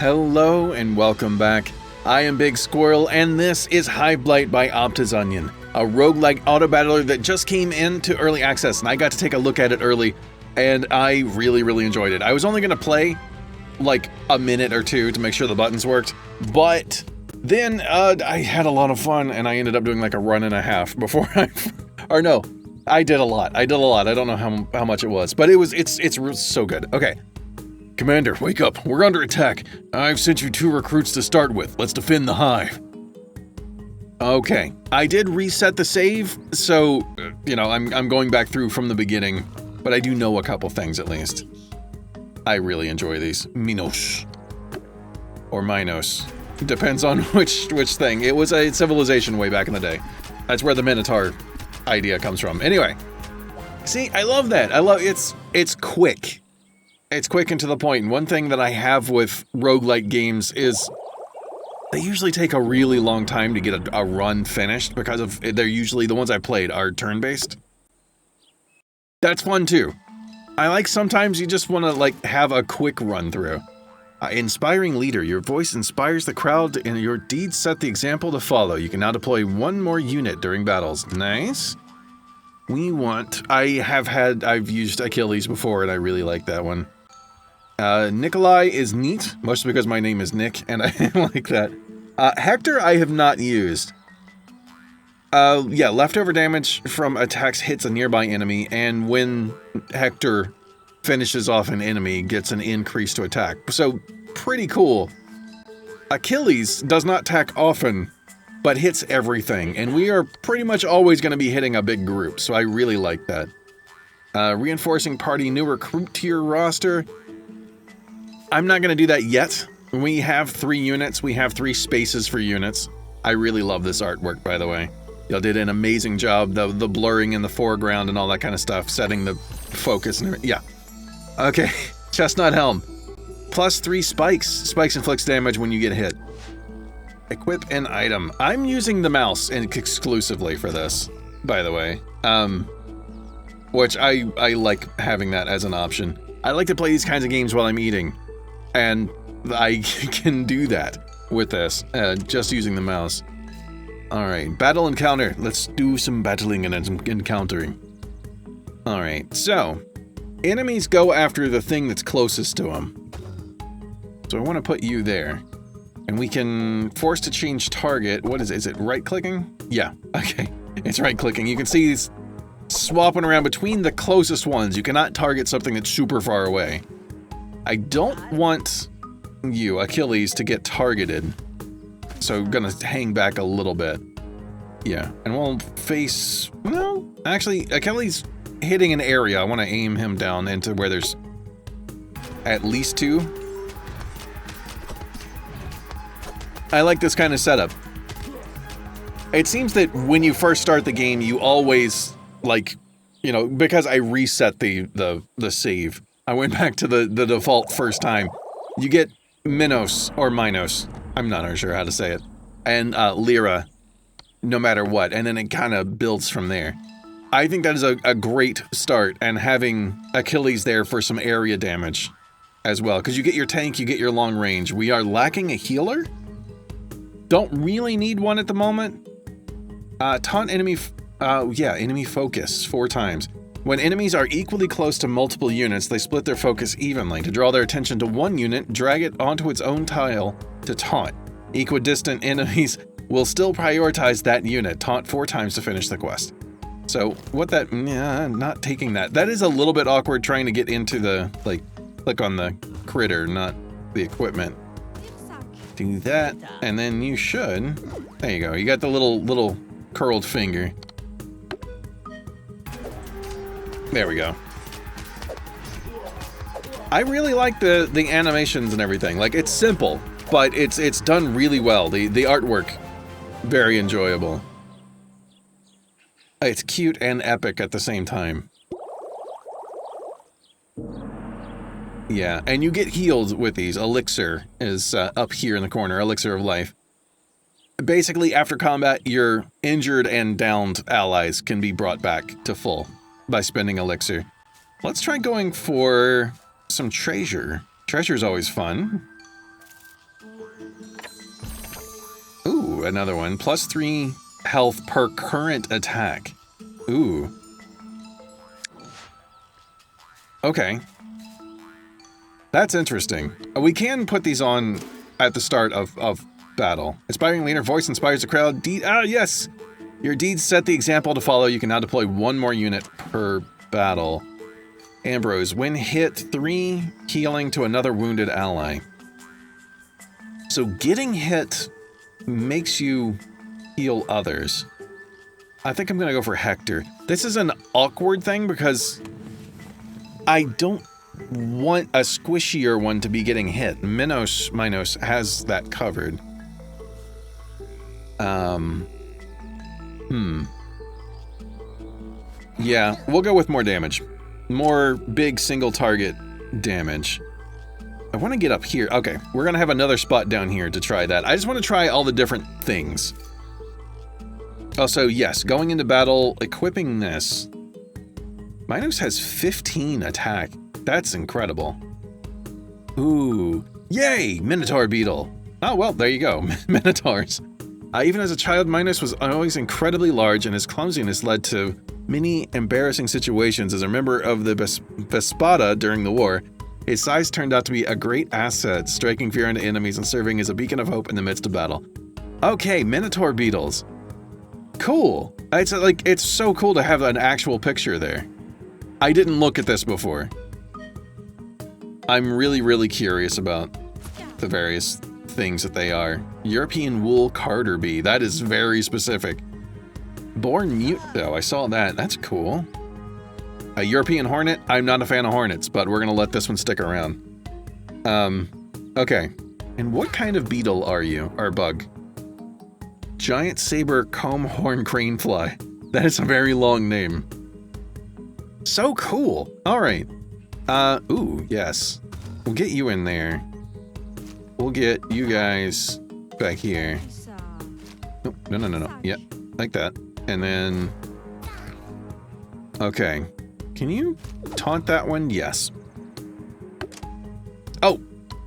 Hello and welcome back. I am Big Squirrel and this is Hive Blight by OptizOnion, a roguelike Autobattler that just came into early access and I got to take a look at it early and I really enjoyed it. I was only going to play like a minute or two to make sure the buttons worked, but then I had a lot of fun and I ended up doing like a run and a half before I did a lot. I don't know how much it was, but it's so good. Okay. Commander, wake up. We're under attack. I've sent you 2 recruits to start with. Let's defend the hive. Okay. I did reset the save, so, I'm going back through from the beginning, but I do know a couple things at least. I really enjoy these. Minos. Or Minos. Depends on which thing. It was a civilization way back in the day. That's where the Minotaur idea comes from. Anyway. See, I love that. It's quick. It's quick and to the point. And one thing that I have with roguelike games is they usually take a really long time to get a run finished because they're usually, the ones I played are turn-based. That's fun too. I like sometimes you just want to have a quick run through. Inspiring leader. Your voice inspires the crowd and your deeds set the example to follow. You can now deploy 1 more unit during battles. Nice. I've used Achilles before and I really like that one. Nikolai is neat, mostly because my name is Nick, and I like that. Hector I have not used. Leftover damage from attacks hits a nearby enemy, and when Hector finishes off an enemy, gets an increase to attack. So, pretty cool. Achilles does not attack often, but hits everything, and we are pretty much always going to be hitting a big group, so I really like that. Reinforcing party new recruit to your roster. I'm not going to do that yet. We have 3 units. We have 3 spaces for units. I really love this artwork, by the way. Y'all did an amazing job. The blurring in the foreground and all that kind of stuff, setting the focus and everything. Yeah. Okay. Chestnut helm. Plus 3 spikes. Spikes inflicts damage when you get hit. Equip an item. I'm using the mouse exclusively for this, by the way. Which I like having that as an option. I like to play these kinds of games while I'm eating. And I can do that with this, just using the mouse. Alright, battle encounter. Let's do some battling and some encountering. Alright, so, enemies go after the thing that's closest to them. So I want to put you there. And we can force to change target. What is it? Is it right-clicking? Yeah, okay. It's right-clicking. You can see it's swapping around between the closest ones. You cannot target something that's super far away. I don't want you, Achilles, to get targeted. So I'm gonna hang back a little bit. Yeah, and we'll face... No, actually, Achilles hitting an area. I want to aim him down into where there's at least 2. I like this kind of setup. It seems that when you first start the game, you always, because I reset the save, I went back to the default first time. You get Minos, or Minos, I'm not sure how to say it, and Lyra, no matter what, and then it kind of builds from there. I think that is a great start, and having Achilles there for some area damage as well, because you get your tank, you get your long range. We are lacking a healer? Don't really need one at the moment. Taunt enemy, enemy focus 4 times. When enemies are equally close to multiple units, they split their focus evenly. To draw their attention to one unit, drag it onto its own tile to taunt. Equidistant enemies will still prioritize that unit. Taunt 4 times to finish the quest. So, not taking that. That is a little bit awkward trying to get into the, click on the critter, not the equipment. Do that, and then you should. There you go. You got the little curled finger. There we go. I really like the animations and everything. It's simple, but it's done really well. The artwork, very enjoyable. It's cute and epic at the same time. Yeah, and you get healed with these. Elixir is up here in the corner, Elixir of Life. Basically, after combat, your injured and downed allies can be brought back to full by spending Elixir. Let's try going for some treasure. Treasure's always fun. Ooh, another one. +3 health per current attack. Ooh. Okay. That's interesting. We can put these on at the start of battle. Inspiring leader voice inspires the crowd. Yes! Your deeds set the example to follow. You can now deploy 1 more unit per battle. Ambrose, when hit, 3 healing to another wounded ally. So getting hit makes you heal others. I think I'm gonna go for Hector. This is an awkward thing because I don't want a squishier one to be getting hit. Minos has that covered. Yeah, we'll go with more damage. More big single target damage. I want to get up here. Okay, we're going to have another spot down here to try that. I just want to try all the different things. Also, yes, going into battle, equipping this. Minos has 15 attack. That's incredible. Ooh, yay, Minotaur Beetle. Oh, well, there you go, Minotaurs. Even as a child, Minos was always incredibly large, and his clumsiness led to many embarrassing situations. As a member of the Vespada during the war, his size turned out to be a great asset, striking fear into enemies and serving as a beacon of hope in the midst of battle. Okay, Minotaur Beetles. Cool. It's so cool to have an actual picture there. I didn't look at this before. I'm really, really curious about the various things that they are. European wool carder bee. That is very specific. Born mute, though. I saw that. That's cool. A European hornet. I'm not a fan of hornets, but we're gonna let this one stick around. Okay. And what kind of beetle are you? Or bug? Giant saber comb horn crane fly. That is a very long name. So cool. All right. Ooh, yes. We'll get you in there. We'll get you guys back here. Oh, no. Yeah, like that. And then... Okay. Can you taunt that one? Yes. Oh,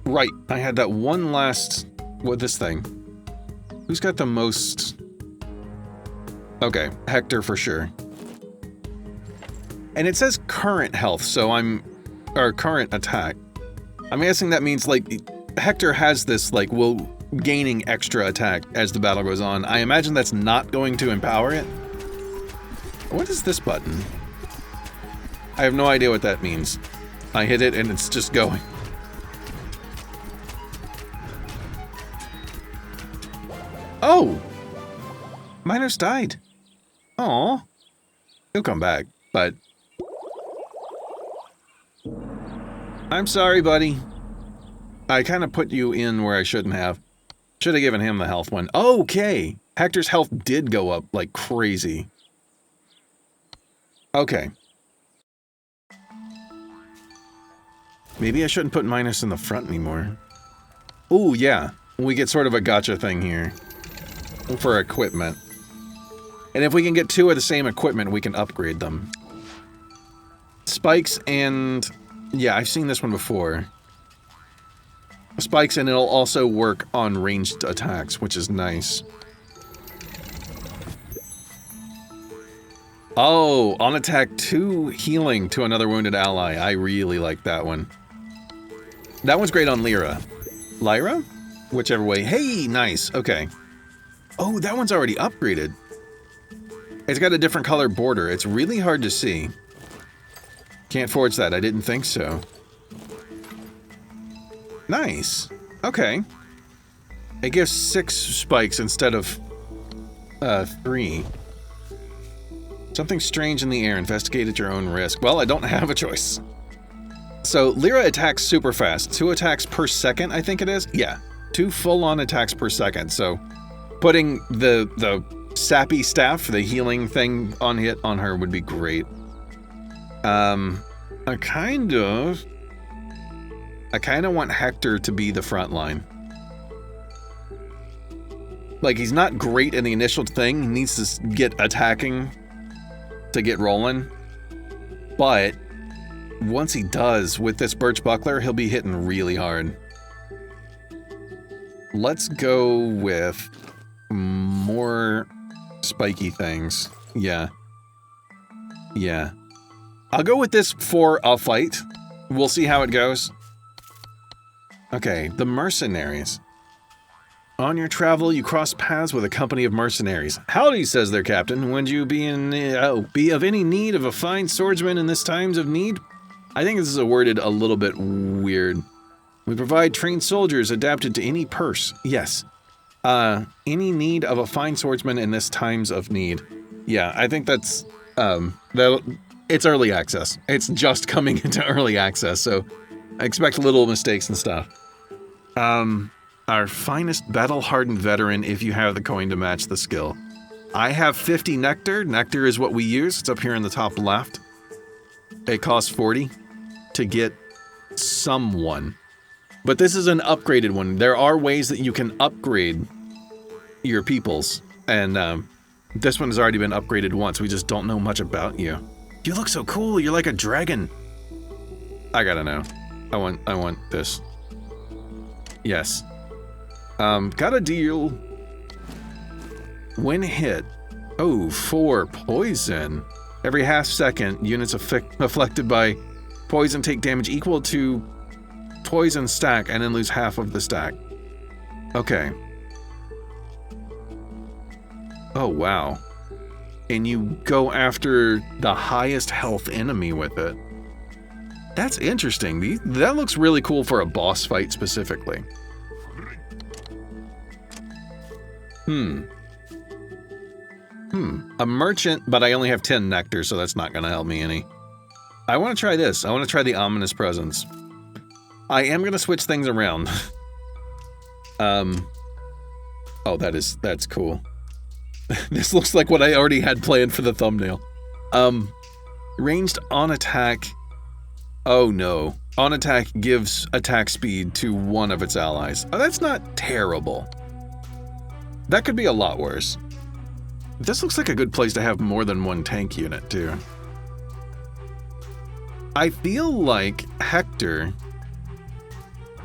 right. I had that one last... What, this thing? Who's got the most... Okay, Hector for sure. And it says current health, so or current attack. I'm guessing that means, like, Hector has this, like, gaining extra attack as the battle goes on. I imagine that's not going to empower it. What is this button? I have no idea what that means. I hit it and it's just going. Oh! Minos died. Aw. He'll come back, but... I'm sorry, buddy. I kind of put you in where I shouldn't have. Should have given him the health one. Okay. Hector's health did go up like crazy. Okay. Maybe I shouldn't put Minos in the front anymore. Ooh, yeah. We get sort of a gotcha thing here. For equipment. And if we can get 2 of the same equipment, we can upgrade them. Spikes and... Yeah, I've seen this one before. Spikes, and it'll also work on ranged attacks, which is nice. Oh, on attack 2, healing to another wounded ally. I really like that one. That one's great on Lyra. Lyra? Whichever way. Hey, nice. Okay. Oh, that one's already upgraded. It's got a different color border. It's really hard to see. Can't forge that. I didn't think so. Nice. Okay. It gives 6 spikes instead of 3. Something strange in the air. Investigate at your own risk. Well, I don't have a choice. So, Lyra attacks super fast. 2 attacks per second, I think it is? Yeah. 2 full-on attacks per second. So, putting the sappy staff, the healing thing on her would be great. I kind of want Hector to be the front line. Like, he's not great in the initial thing. He needs to get attacking to get rolling. But once he does, with this Birch Buckler, he'll be hitting really hard. Let's go with More spiky things. Yeah. Yeah. I'll go with this for a fight. We'll see how it goes. Okay, the mercenaries. On your travel, you cross paths with a company of mercenaries. Howdy, says their captain. Would you be of any need of a fine swordsman in this times of need? I think this is worded a little bit weird. We provide trained soldiers adapted to any purse. Yes. Any need of a fine swordsman in this times of need. Yeah, I think that's, it's early access. It's just coming into early access, so I expect little mistakes and stuff. Our finest battle-hardened veteran if you have the coin to match the skill. I have 50 nectar. Nectar is what we use. It's up here in the top left. It costs 40 to get someone. But this is an upgraded one. There are ways that you can upgrade your peoples. And this one has already been upgraded once. We just don't know much about you. You look so cool. You're like a dragon. I gotta know. I want this. Yes. Got a deal. When hit. Oh, 4 poison. Every half second, units afflicted by poison take damage equal to poison stack and then lose half of the stack. Okay. Oh, wow. And you go after the highest health enemy with it. That's interesting. That looks really cool for a boss fight specifically. A merchant, but I only have 10 nectar, so that's not going to help me any. I want to try this. I want to try the ominous presence. I am going to switch things around. Oh, that's cool. This looks like what I already had planned for the thumbnail. Ranged on attack. Oh no. On attack gives attack speed to one of its allies. Oh, that's not terrible. That could be a lot worse. This looks like a good place to have more than one tank unit, too. I feel like Hector...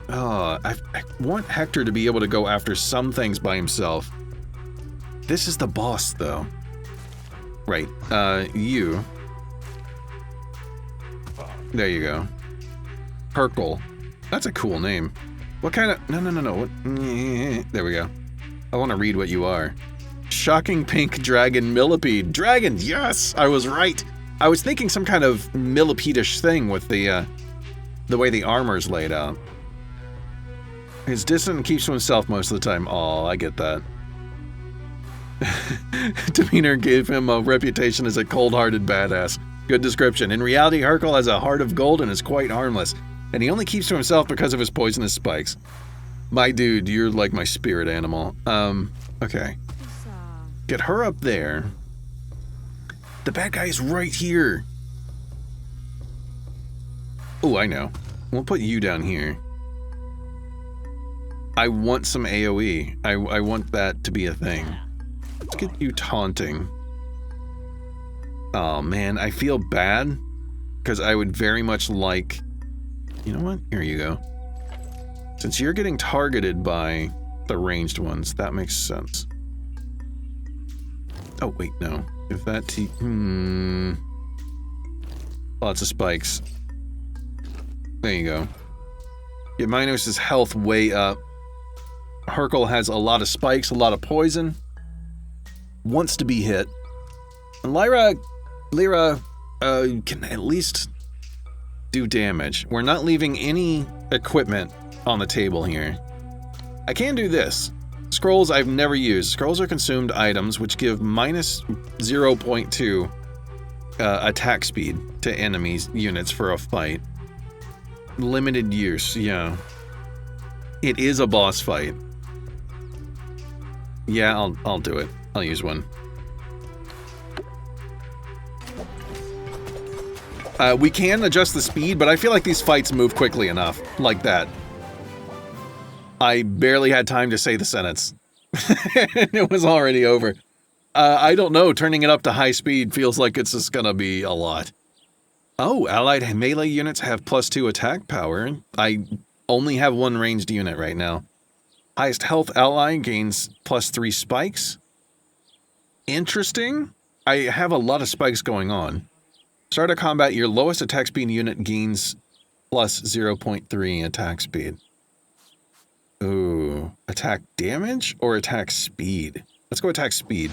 I want Hector to be able to go after some things by himself. This is the boss, though. Right, you. There you go. Hercule. That's a cool name. What kind of... No. What? There we go. I want to read what you are. Shocking pink dragon millipede. Dragon, yes! I was right. I was thinking some kind of millipede-ish thing with the way the armor's laid out. He's distant and keeps to himself most of the time. Aw, I get that. Demeanor gave him a reputation as a cold-hearted badass. Good description. In reality, Hercule has a heart of gold and is quite harmless. And he only keeps to himself because of his poisonous spikes. My dude, you're like my spirit animal. Okay. Get her up there. The bad guy is right here. Oh, I know. We'll put you down here. I want some AoE. I want that to be a thing. Let's get you taunting. Oh man, I feel bad because I would very much like... You know what? Here you go. Since you're getting targeted by the ranged ones, that makes sense. Oh, wait, no. If that Lots of spikes. There you go. Get Minos' health way up. Hercule has a lot of spikes, a lot of poison. Wants to be hit. And Lyra can at least do damage. We're not leaving any equipment on the table here. I can do this. Scrolls I've never used. Scrolls are consumed items which give minus 0.2 attack speed to enemies units for a fight. Limited use, yeah. It is a boss fight. Yeah, I'll do it. I'll use one. We can adjust the speed, but I feel like these fights move quickly enough, like that. I barely had time to say the sentence. It was already over. I don't know, turning it up to high speed feels like it's just gonna be a lot. Oh, allied melee units have +2 attack power. I only have one ranged unit right now. Highest health ally gains +3 spikes. Interesting. I have a lot of spikes going on. Start a combat, your lowest attack speed unit gains plus 0.3 attack speed. Ooh. Attack damage or attack speed? Let's go attack speed.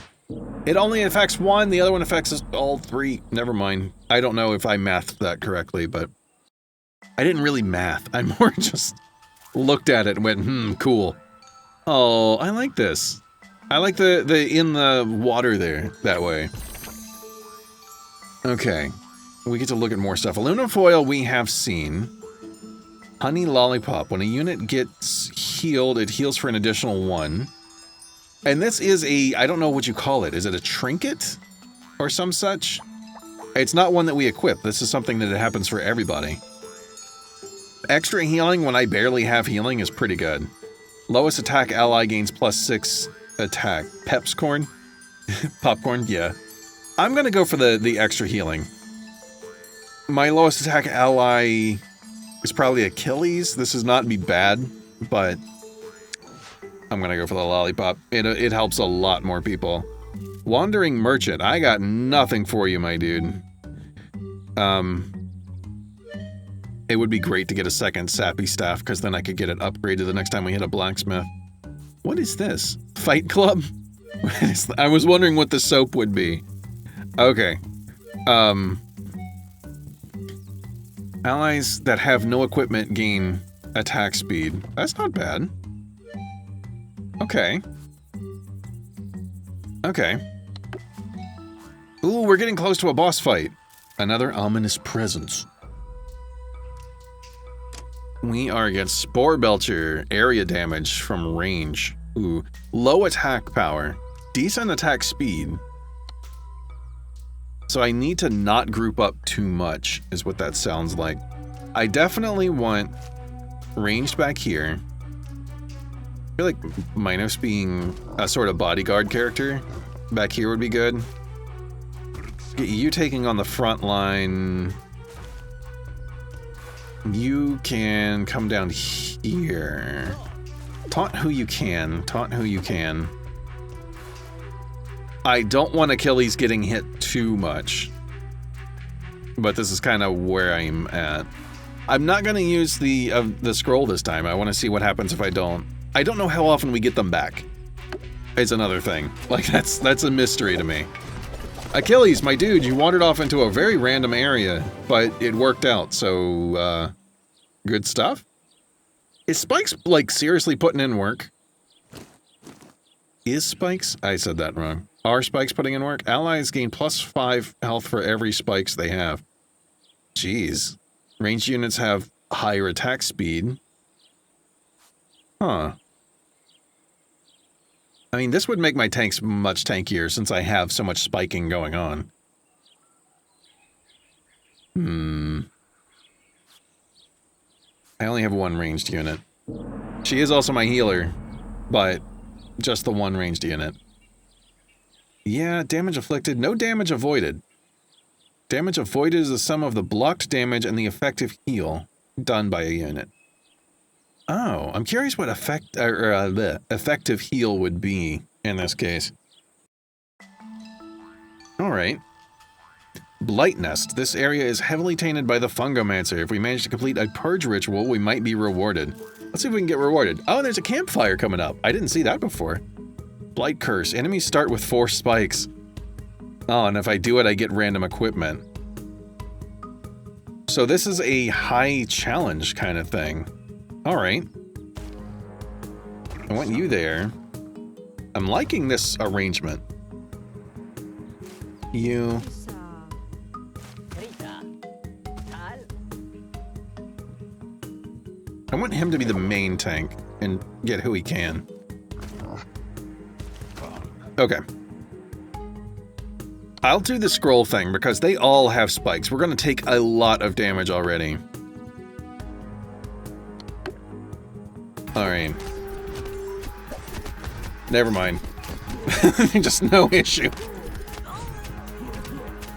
It only affects one, the other one affects us all three. Never mind. I don't know if I mathed that correctly, but I didn't really math. I more just looked at it and went, cool. Oh, I like this. I like the in the water there, that way. Okay. We get to look at more stuff. Aluminum foil we have seen. Honey lollipop. When a unit gets healed, it heals for an additional 1. And this is a, I don't know what you call it. Is it a trinket? Or some such? It's not one that we equip. This is something that happens for everybody. Extra healing when I barely have healing is pretty good. Lowest attack ally gains +6 attack. Pepscorn? Popcorn? Yeah. I'm gonna go for the extra healing. My lowest attack ally is probably Achilles. This is not be bad, but I'm gonna go for the lollipop. It helps a lot more people. Wandering Merchant. I got nothing for you, my dude. It would be great to get a second sappy staff, because then I could get it upgraded the next time we hit a blacksmith. What is this? Fight Club? I was wondering what the soap would be. Okay. Allies that have no equipment gain attack speed. That's not bad. Okay. Okay. Ooh, we're getting close to a boss fight. Another ominous presence. We are against Spore Belcher. Area damage from range. Ooh. Low attack power. Decent attack speed. So I need to not group up too much, is what that sounds like. I definitely want ranged back here. I feel like Minos being a sort of bodyguard character back here would be good. Get you taking on the front line. You can come down here. Taunt who you can. Taunt who you can. I don't want Achilles getting hit too much. But this is kind of where I'm at. I'm not going to use the scroll this time. I want to see what happens if I don't. I don't know how often we get them back. It's another thing. Like, that's a mystery to me. Achilles, my dude, you wandered off into a very random area, but it worked out, so, good stuff? Is Spikes, like, seriously putting in work? Is Spikes? I said that wrong. Are Spikes putting in work? Allies gain +5 health for every Spikes they have. Jeez. Ranged units have higher attack speed. Huh. I mean, this would make my tanks much tankier since I have so much spiking going on. I only have one ranged unit. She is also my healer, but just the one ranged unit. Yeah, damage inflicted, no damage avoided. Damage avoided is the sum of the blocked damage and the effective heal done by a unit. Oh, I'm curious what the effective heal would be in this case. Alright. Blight Nest. This area is heavily tainted by the Fungomancer. If we manage to complete a purge ritual, we might be rewarded. Let's see if we can get rewarded. Oh, there's a campfire coming up. I didn't see that before. Blight Curse. Enemies start with 4 spikes. Oh, and if I do it, I get random equipment. So this is a high challenge kind of thing. Alright. I want you there. I'm liking this arrangement. You. I want him to be the main tank and get who he can. Okay. I'll do the scroll thing because they all have spikes. We're going to take a lot of damage already. Alright. Never mind. Just no issue.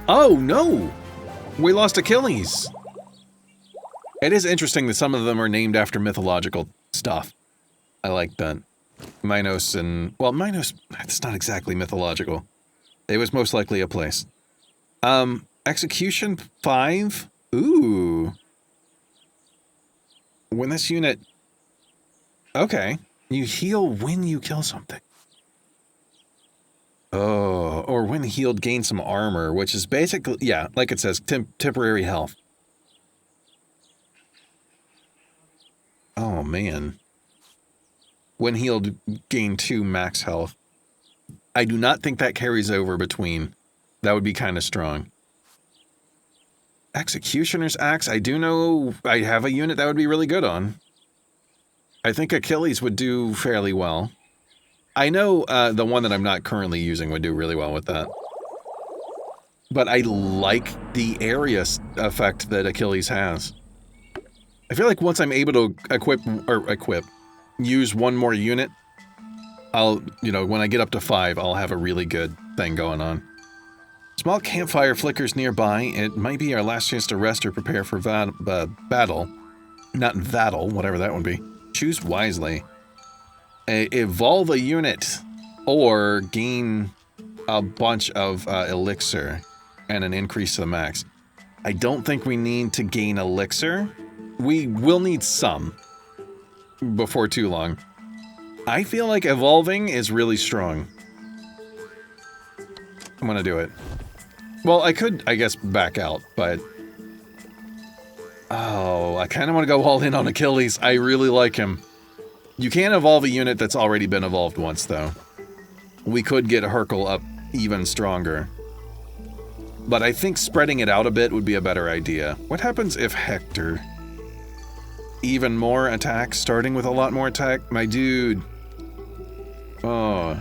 Oh, no! We lost Achilles! It is interesting that some of them are named after mythological stuff. I like that. Minos and... Well, Minos, that's not exactly mythological. It was most likely a place. Execution 5? Ooh. When this unit... Okay. You heal when you kill something. Oh, or when healed, gain some armor, which is basically... Yeah, like it says, temporary health. Oh, man. When healed, gain 2 max health. I do not think that carries over between. That would be kind of strong. Executioner's Axe, I do know I have a unit that would be really good on. I think Achilles would do fairly well. I know the one that I'm not currently using would do really well with that. But I like the area effect that Achilles has. I feel like once I'm able to use one more unit, I'll, you know, when I get up to 5, I'll have a really good thing going on. Small campfire flickers nearby. It might be our last chance to rest or prepare for battle. Not battle, whatever that would be. Choose wisely. Evolve a unit or gain a bunch of elixir and an increase to the max. I don't think we need to gain elixir. We will need some before too long. I feel like evolving is really strong. I'm gonna do it. Well, I could, I guess, back out, but... Oh, I kind of want to go all in on Achilles. I really like him. You can't evolve a unit that's already been evolved once, though. We could get Hercule up even stronger. But I think spreading it out a bit would be a better idea. What happens if Hector... Even more attack, starting with a lot more attack? My dude... Oh...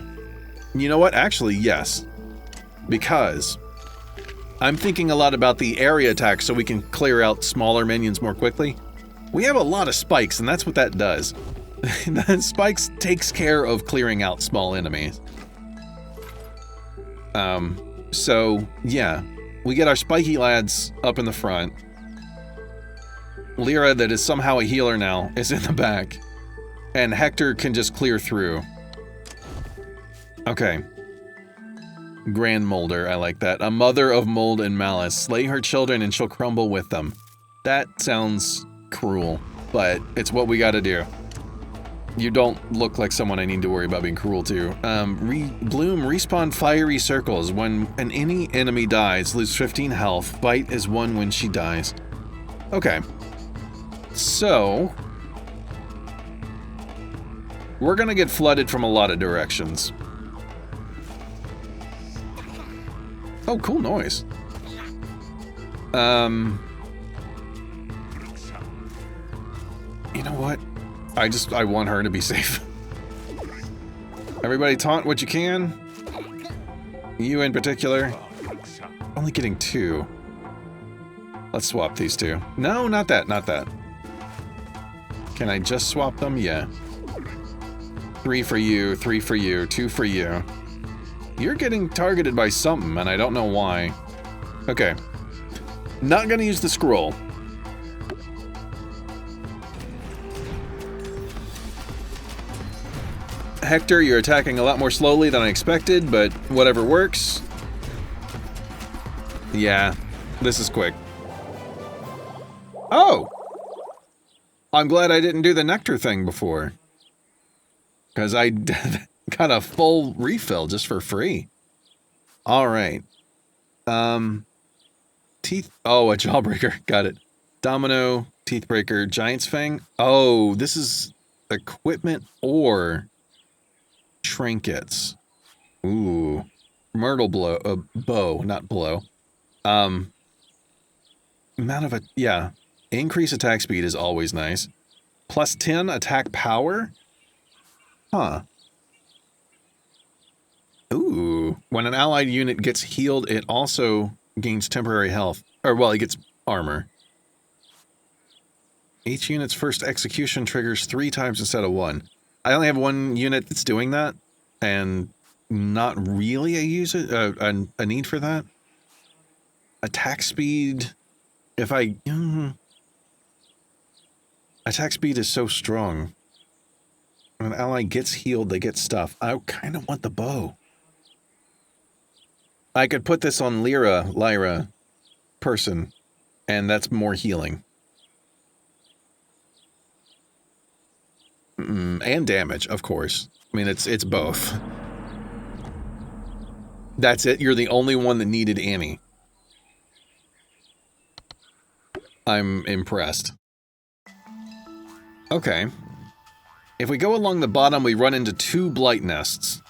You know what? Actually, yes. Because... I'm thinking a lot about the area attack so we can clear out smaller minions more quickly. We have a lot of spikes, and that's what that does. Spikes takes care of clearing out small enemies. So, yeah. We get our spiky lads up in the front. Lyra, that is somehow a healer now, is in the back. And Hector can just clear through. Okay. Grand Molder, I like that. A mother of mold and malice. Slay her children and she'll crumble with them. That sounds cruel, but it's what we gotta do. You don't look like someone I need to worry about being cruel to. Bloom, respawn fiery circles. When any enemy dies, lose 15 health. Bite is 1 when she dies. Okay. So... we're gonna get flooded from a lot of directions. Oh, cool noise. You know what? I want her to be safe. Everybody taunt what you can. You in particular. Only getting 2. Let's swap these 2. No, not that, not that. Can I just swap them? Yeah. 3 for you, 3 for you, 2 for you. You're getting targeted by something, and I don't know why. Okay. Not gonna use the scroll. Hector, you're attacking a lot more slowly than I expected, but whatever works. Yeah, this is quick. Oh! I'm glad I didn't do the nectar thing before. Because I got a full refill just for free. Alright. Teeth... Oh, a jawbreaker. Got it. Domino, teethbreaker, giant's fang. Oh, this is equipment or trinkets. Ooh. Myrtle bow, not blow. Amount of a... Yeah. Increase attack speed is always nice. Plus 10 attack power? Huh. Ooh. When an allied unit gets healed, it also gains temporary health. Or, well, it gets armor. Each unit's first execution triggers 3 times instead of 1. I only have 1 unit that's doing that, and not really a need for that. Attack speed... If I... attack speed is so strong. When an ally gets healed, they get stuff. I kind of want the bow. I could put this on Lyra, person, and that's more healing. And damage, of course. I mean, it's both. That's it. You're the only one that needed Annie. I'm impressed. Okay. If we go along the bottom, we run into 2 blight nests.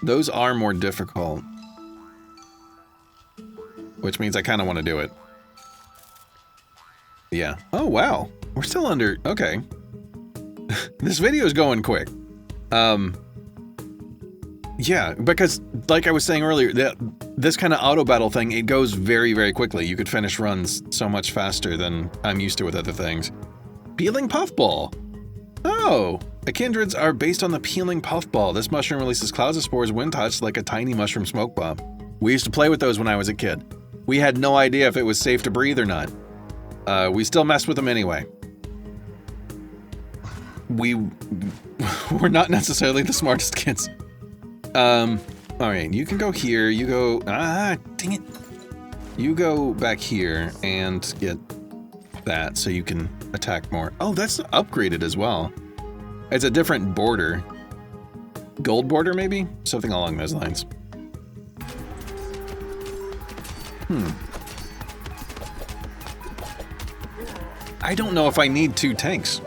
Those are more difficult. Which means I kind of want to do it. Yeah. Oh, wow. We're still under... Okay. This video is going quick. Yeah, because, like I was saying earlier, this kind of auto battle thing, it goes very, very quickly. You could finish runs so much faster than I'm used to with other things. Peeling puffball. Oh, echidnas are based on the peeling puffball. This mushroom releases clouds of spores when touched like a tiny mushroom smoke bomb. We used to play with those when I was a kid. We had no idea if it was safe to breathe or not. We still messed with them anyway. We're not necessarily the smartest kids. Alright, you can go here, you go... Ah, dang it. You go back here and get that so you can attack more. Oh, that's upgraded as well. It's a different border. Gold border, maybe? Something along those lines. I don't know if I need 2 tanks.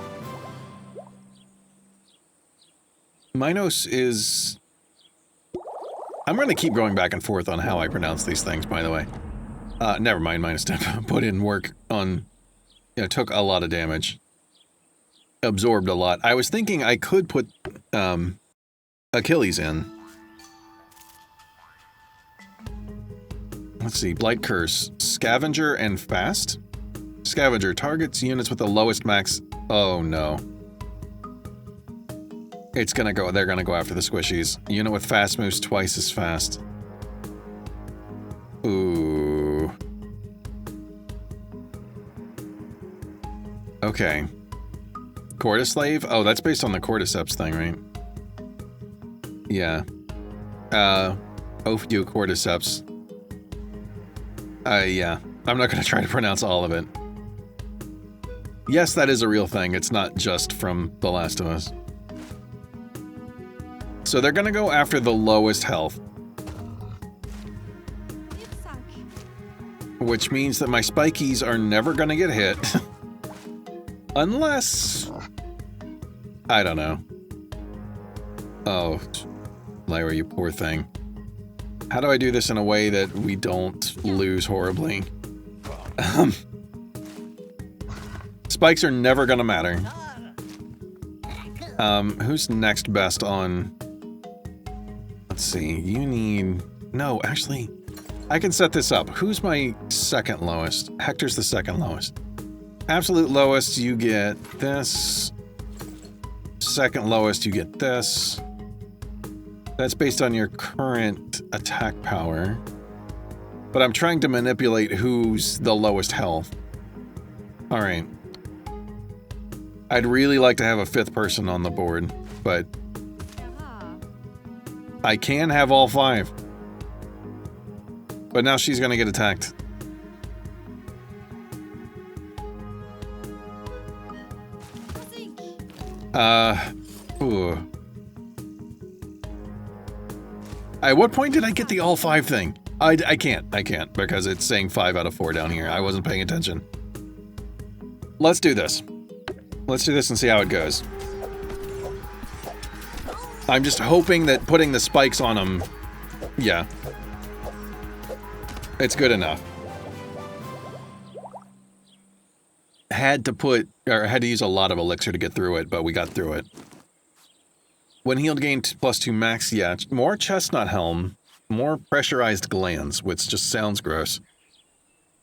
Minos is... I'm going to keep going back and forth on how I pronounce these things, by the way. Never mind, Minus Step. Put in work on... You know, took a lot of damage. Absorbed a lot. I was thinking I could put Achilles in. Let's see. Blight Curse. Scavenger and Fast. Scavenger targets units with the lowest max... Oh, no. It's gonna go... They're gonna go after the squishies. Unit with fast moves twice as fast. Ooh. Okay. Cordyslave? Oh, that's based on the Cordyceps thing, right? Yeah. Ophio Cordyceps. Yeah. I'm not gonna try to pronounce all of it. Yes, that is a real thing. It's not just from The Last of Us. So they're gonna go after the lowest health. Which means that my spikies are never gonna get hit. Unless... I don't know. Oh, Lyra, you poor thing. How do I do this in a way that we don't lose horribly? Spikes are never gonna matter. Who's next best on... Let's see, you need... No, actually, I can set this up. Who's my second lowest? Hector's the second lowest. Absolute lowest, you get this. Second lowest, you get this. That's based on your current attack power. But I'm trying to manipulate who's the lowest health. Alright. I'd really like to have a 5th person on the board, but... I can have all 5. But now she's gonna get attacked. Ooh. At what point did I get the all 5 thing? I can't, because it's saying 5 out of 4 down here. I wasn't paying attention. Let's do this. Let's do this and see how it goes. I'm just hoping that putting the spikes on them, yeah. It's good enough. Had to use a lot of elixir to get through it, but we got through it. When healed, gained +2 max, yeah. More chestnut helm, more pressurized glands, which just sounds gross.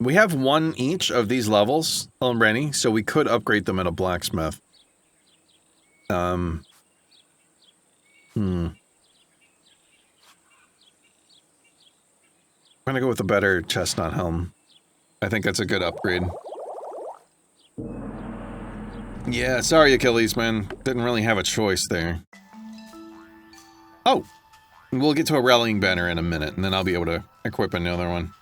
We have 1 each of these levels already, so we could upgrade them at a blacksmith. I'm gonna go with a better chestnut helm. I think that's a good upgrade. Yeah, sorry, Achilles, man. Didn't really have a choice there. Oh! We'll get to a rallying banner in a minute, and then I'll be able to equip another one.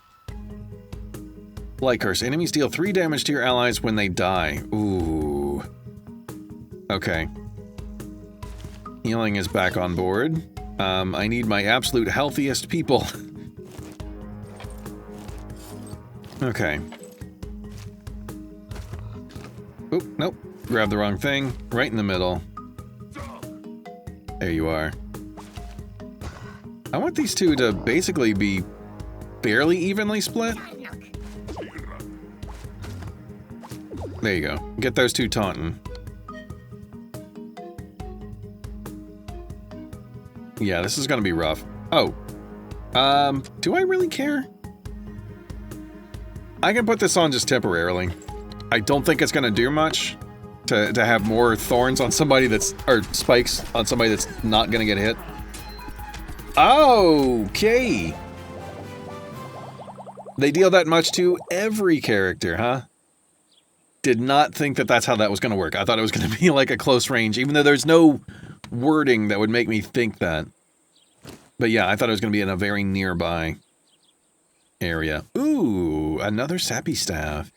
Blight curse. Enemies deal 3 damage to your allies when they die. Ooh. Okay. Healing is back on board. I need my absolute healthiest people. Okay. Oop, nope. Grab the wrong thing. Right in the middle. There you are. I want these two to basically be fairly evenly split. There you go. Get those two taunting. Yeah, this is gonna be rough. Oh. Do I really care? I can put this on just temporarily. I don't think it's gonna do much to have more thorns on somebody that's, or spikes on somebody that's not gonna get hit. Okay. They deal that much to every character, huh? Did not think that that's how that was gonna work. I thought it was gonna be like a close range, even though there's no wording that would make me think that. But yeah, I thought it was gonna be in a very nearby area. Ooh, another sappy staff.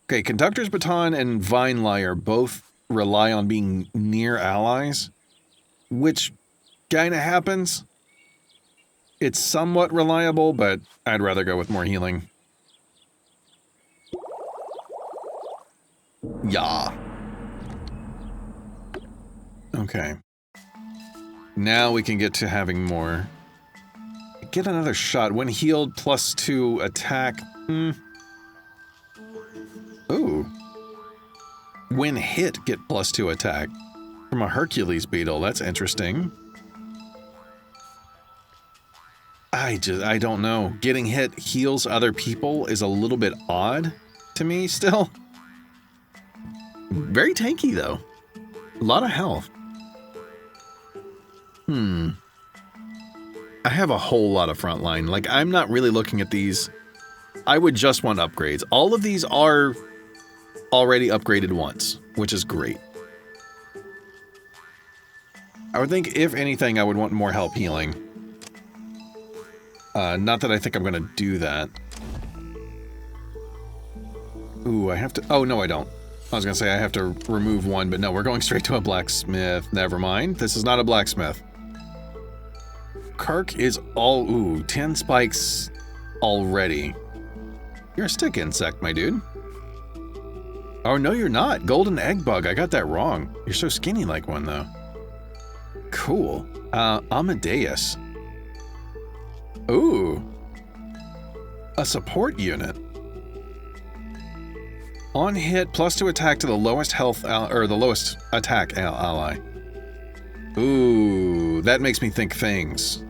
Okay, Conductor's Baton and Vine Lyre both rely on being near allies, which kinda happens. It's somewhat reliable, but I'd rather go with more healing. Yeah. Okay. Now we can get to having more. Get another shot. When healed, +2 attack. Ooh. When hit, get +2 attack. From a Hercules beetle. That's interesting. I don't know. Getting hit heals other people is a little bit odd to me still. Very tanky, though. A lot of health. I have a whole lot of frontline. Like, I'm not really looking at these. I would just want upgrades. All of these are already upgraded once, which is great. I would think, if anything, I would want more help healing. Not that I think I'm going to do that. Ooh, I have to... Oh, no, I don't. I was going to say I have to remove one, but no, we're going straight to a blacksmith. Never mind. This is not a blacksmith. Kark is all... Ooh, 10 spikes already. You're a stick insect, my dude. Oh, no, you're not. Golden egg bug. I got that wrong. You're so skinny like one, though. Cool. Amadeus. Ooh. A support unit. On hit, +2 attack to the lowest health, or the lowest attack ally. Ooh, that makes me think things.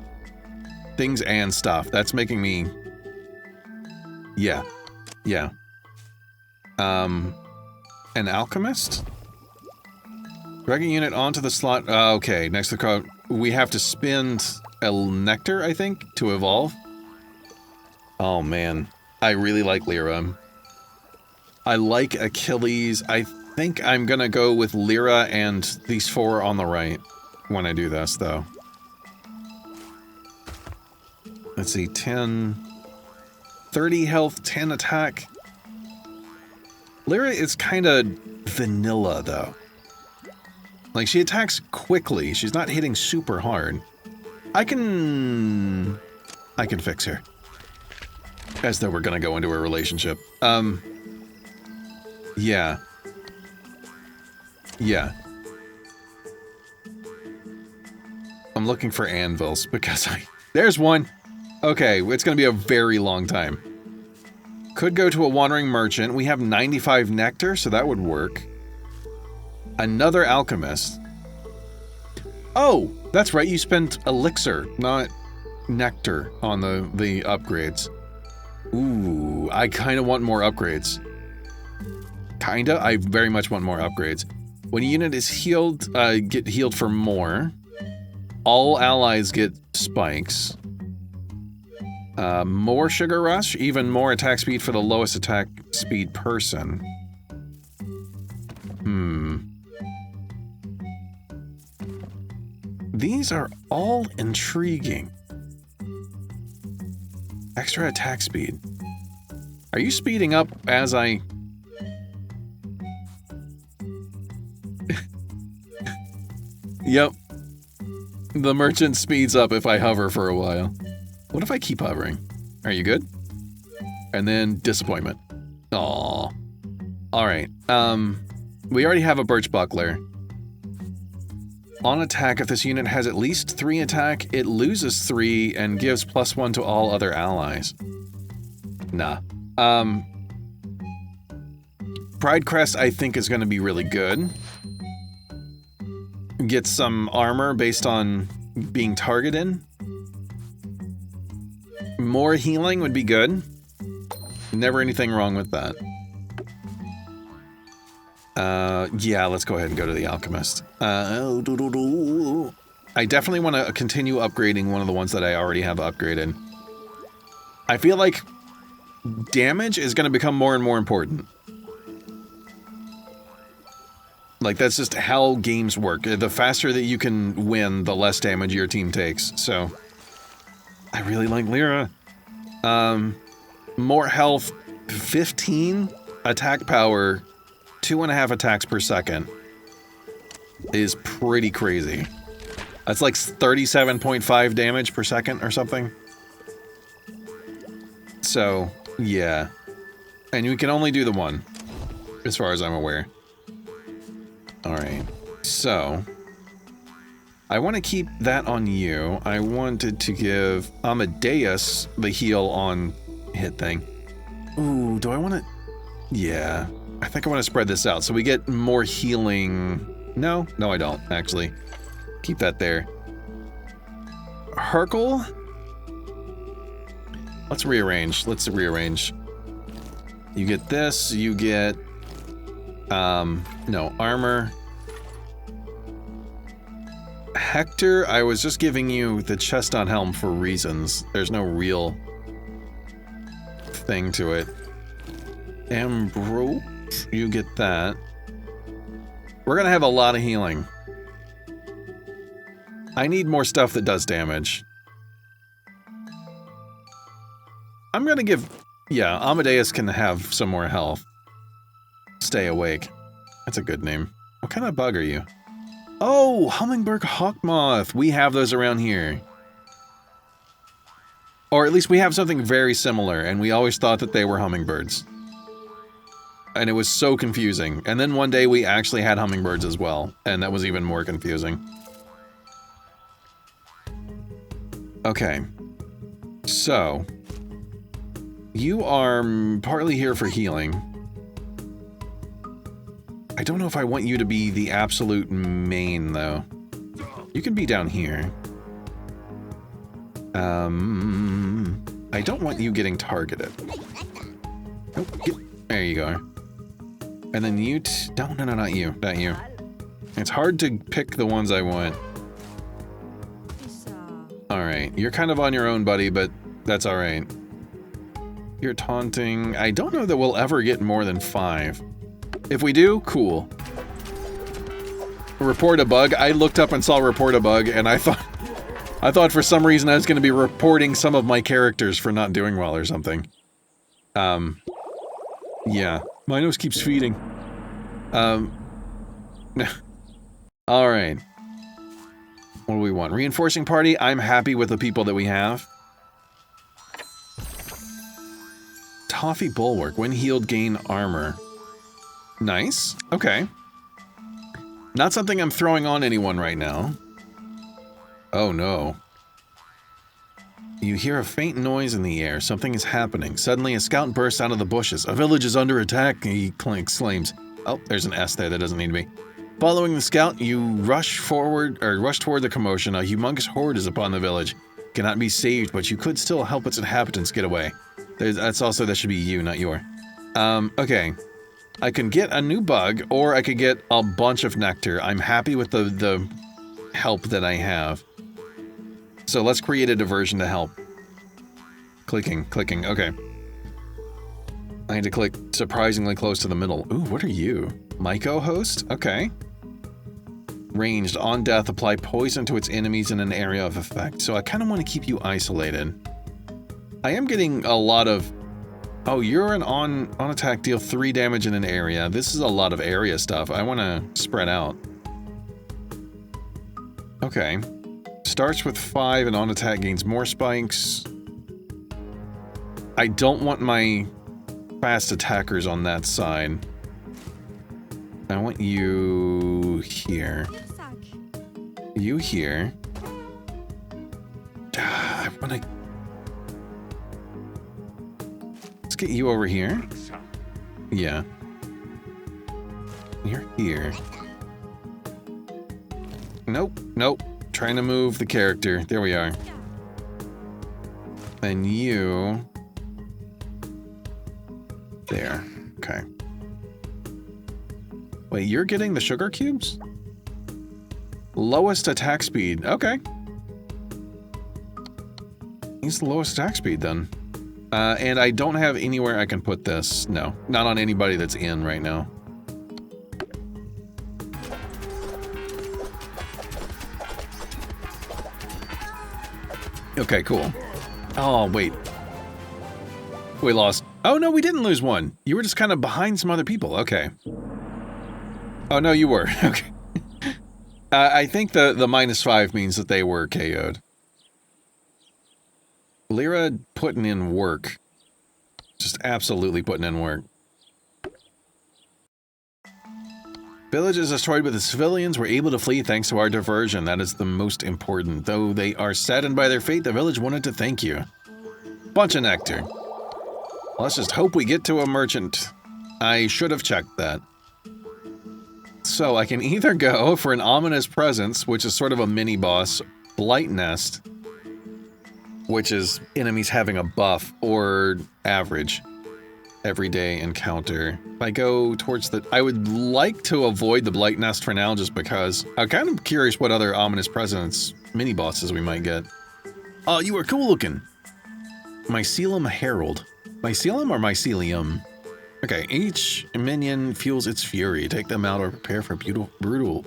Things and stuff. That's making me... Yeah. Yeah. An alchemist? Dragging unit onto the slot. Okay, next to the card. We have to spend a nectar, I think, to evolve. Oh, man. I really like Lyra. I like Achilles. I think I'm gonna go with Lyra and these 4 on the right when I do this, though. Let's see, 10... 30 health, 10 attack. Lyra is kind of vanilla, though. Like, she attacks quickly. She's not hitting super hard. I can fix her. As though we're gonna go into a relationship. Yeah. Yeah. I'm looking for anvils because there's one! Okay, it's gonna be a very long time. Could go to a wandering merchant. We have 95 nectar, so that would work. Another alchemist. Oh, that's right, you spent elixir, not nectar on the upgrades. Ooh, I kind of want more upgrades. Kinda? I very much want more upgrades. When a unit is healed, get healed for more. All allies get spikes. More Sugar Rush, even more attack speed for the lowest attack speed person. These are all intriguing. Extra attack speed. Are you speeding up as I... Yep. The merchant speeds up if I hover for a while. What if I keep hovering? Are you good? And then disappointment. Aww. Alright, we already have a birch buckler. On attack, if this unit has at least 3 attack, it loses 3 and gives +1 to all other allies. Nah. Pride Crest, I think, is going to be really good. Get some armor based on being targeted. More healing would be good. Never anything wrong with that. Yeah, let's go ahead and go to the Alchemist. I definitely want to continue upgrading one of the ones that I already have upgraded. I feel like damage is going to become more and more important. Like, that's just how games work. The faster that you can win, the less damage your team takes. So, I really like Lyra. More health, 15 attack power, 2.5 attacks per second is pretty crazy. That's like 37.5 damage per second or something. So, yeah. And you can only do the one, as far as I'm aware. Alright, so I want to keep that on you. I wanted to give Amadeus the heal on hit thing. Ooh, do I want to... Yeah, I think I want to spread this out so we get more healing. No, I don't, actually. Keep that there. Hercule? Let's rearrange. You get this, you get... no, armor. Hector, I was just giving you the chest on helm for reasons. There's no real thing to it. Ambrose, you get that. We're gonna have a lot of healing. I need more stuff that does damage. I'm gonna give... Yeah, Amadeus can have some more health. Stay awake. That's a good name. What kind of bug are you? Oh, Hummingbird Hawkmoth. We have those around here. Or at least we have something very similar, and we always thought that they were hummingbirds. And it was so confusing. And then one day we actually had hummingbirds as well, and that was even more confusing. Okay. So, you are partly here for healing. I don't know if I want you to be the absolute main, though. You can be down here. I don't want you getting targeted. Oh, there you go. And then you no, not you. Not you. It's hard to pick the ones I want. Alright, you're kind of on your own, buddy, but that's alright. You're taunting. I don't know that we'll ever get more than 5. If we do, cool. Report a bug. I looked up and saw report a bug, and I thought for some reason I was going to be reporting some of my characters for not doing well or something. Yeah. My nose keeps feeding. Alright. What do we want? Reinforcing party. I'm happy with the people that we have. Toffee Bulwark. When healed, gain armor. Nice. Okay. Not something I'm throwing on anyone right now. Oh no. You hear a faint noise in the air. Something is happening. Suddenly, a scout bursts out of the bushes. A village is under attack, he exclaims. Oh, there's an S there that doesn't need to be. Following the scout, you rush toward the commotion. A humongous horde is upon the village. Cannot be saved, but you could still help its inhabitants get away. That should be you, not your. Okay. I can get a new bug, or I could get a bunch of nectar. I'm happy with the help that I have. So let's create a diversion to help. Clicking, okay. I need to click surprisingly close to the middle. Ooh, what are you? My co-host? Okay. Ranged, on death, apply poison to its enemies in an area of effect. So I kind of want to keep you isolated. I am getting a lot of... Oh, you're an on attack, deal 3 damage in an area. This is a lot of area stuff. I want to spread out. Okay. Starts with 5 and on attack gains more spikes. I don't want my fast attackers on that side. I want you here. You here. I want to... Let's get you over here. Yeah. You're here. Nope, nope. Trying to move the character. There we are. And you... There. Okay. Wait, you're getting the sugar cubes? Lowest attack speed. Okay. He's the lowest attack speed then. And I don't have anywhere I can put this. No, not on anybody that's in right now. Okay, cool. Oh, wait. We lost. Oh, no, we didn't lose one. You were just kind of behind some other people. Okay. Oh, no, you were. Okay. I think the -5 means that they were KO'd. Lyra putting in work. Just absolutely putting in work. Villages destroyed, but the civilians were able to flee thanks to our diversion. That is the most important. Though they are saddened by their fate, the village wanted to thank you. Bunch of nectar. Let's just hope we get to a merchant. I should have checked that. So I can either go for an ominous presence, which is sort of a mini-boss, Blight Nest, which is enemies having a buff, or average, everyday encounter. If I go towards the... I would like to avoid the Blight Nest for now, just because I'm kind of curious what other ominous presence mini-bosses we might get. Oh, you are cool looking! Mycelium Herald. Mycelium or Mycelium? Okay, each minion fuels its fury. Take them out or prepare for brutal?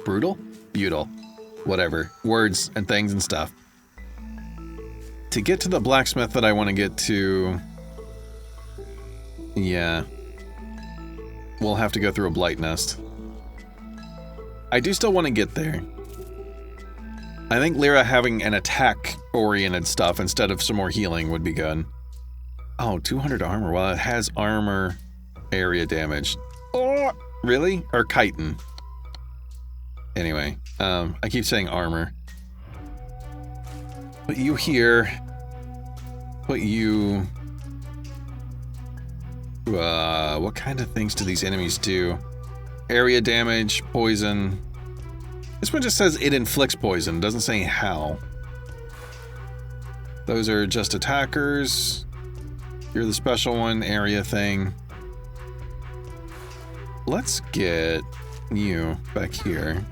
Whatever. Words and things and stuff. To get to the blacksmith that I want to get to... Yeah. We'll have to go through a Blight Nest. I do still want to get there. I think Lyra having an attack-oriented stuff instead of some more healing would be good. Oh, 200 armor. Well, it has armor... area damage. Oh, really? Or chitin. Anyway, I keep saying armor. Put you here. Put you... what kind of things do these enemies do? Area damage, poison. This one just says it inflicts poison, doesn't say how. Those are just attackers. You're the special one, area thing. Let's get you back here.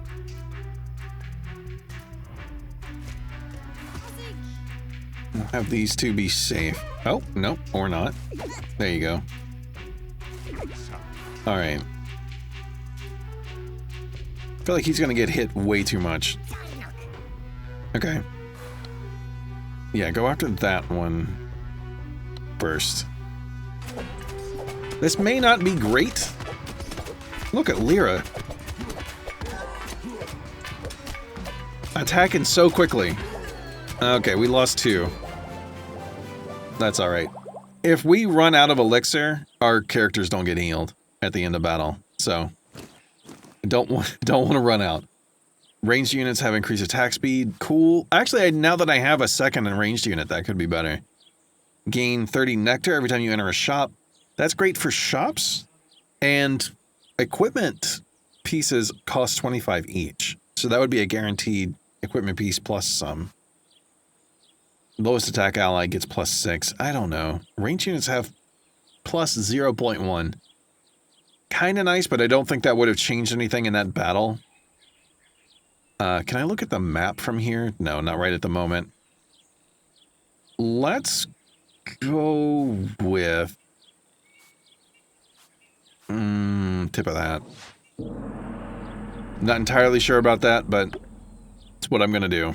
We'll have these two be safe. Oh, no, or not. There you go. Alright. I feel like he's gonna get hit way too much. Okay. Yeah, go after that one first. This may not be great. Look at Lyra. Attacking so quickly. Okay, we lost 2. That's alright. If we run out of elixir, our characters don't get healed at the end of battle. So, don't want to run out. Ranged units have increased attack speed. Cool. Actually, now that I have a second and ranged unit, that could be better. Gain 30 nectar every time you enter a shop. That's great for shops. And equipment pieces cost 25 each. So that would be a guaranteed equipment piece plus some. Lowest attack ally gets plus 6. I don't know. Range units have plus 0.1. Kind of nice, but I don't think that would have changed anything in that battle. Can I look at the map from here? No, not right at the moment. Let's go with... Tip of that. Not entirely sure about that, but it's what I'm gonna do.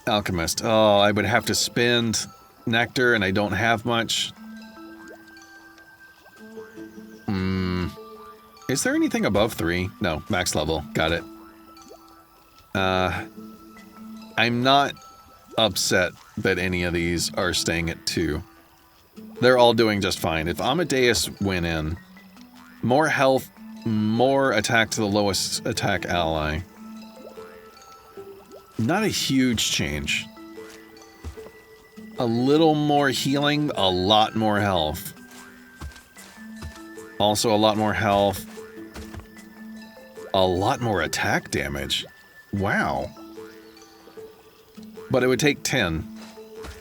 Alchemist. Oh, I would have to spend nectar, and I don't have much. Is there anything above 3? No, max level. Got it. I'm not upset that any of these are staying at 2. They're all doing just fine. If Amadeus went in, more health, more attack to the lowest attack ally. Not a huge change. A little more healing, a lot more health. Also a lot more health. A lot more attack damage. Wow. But it would take 10.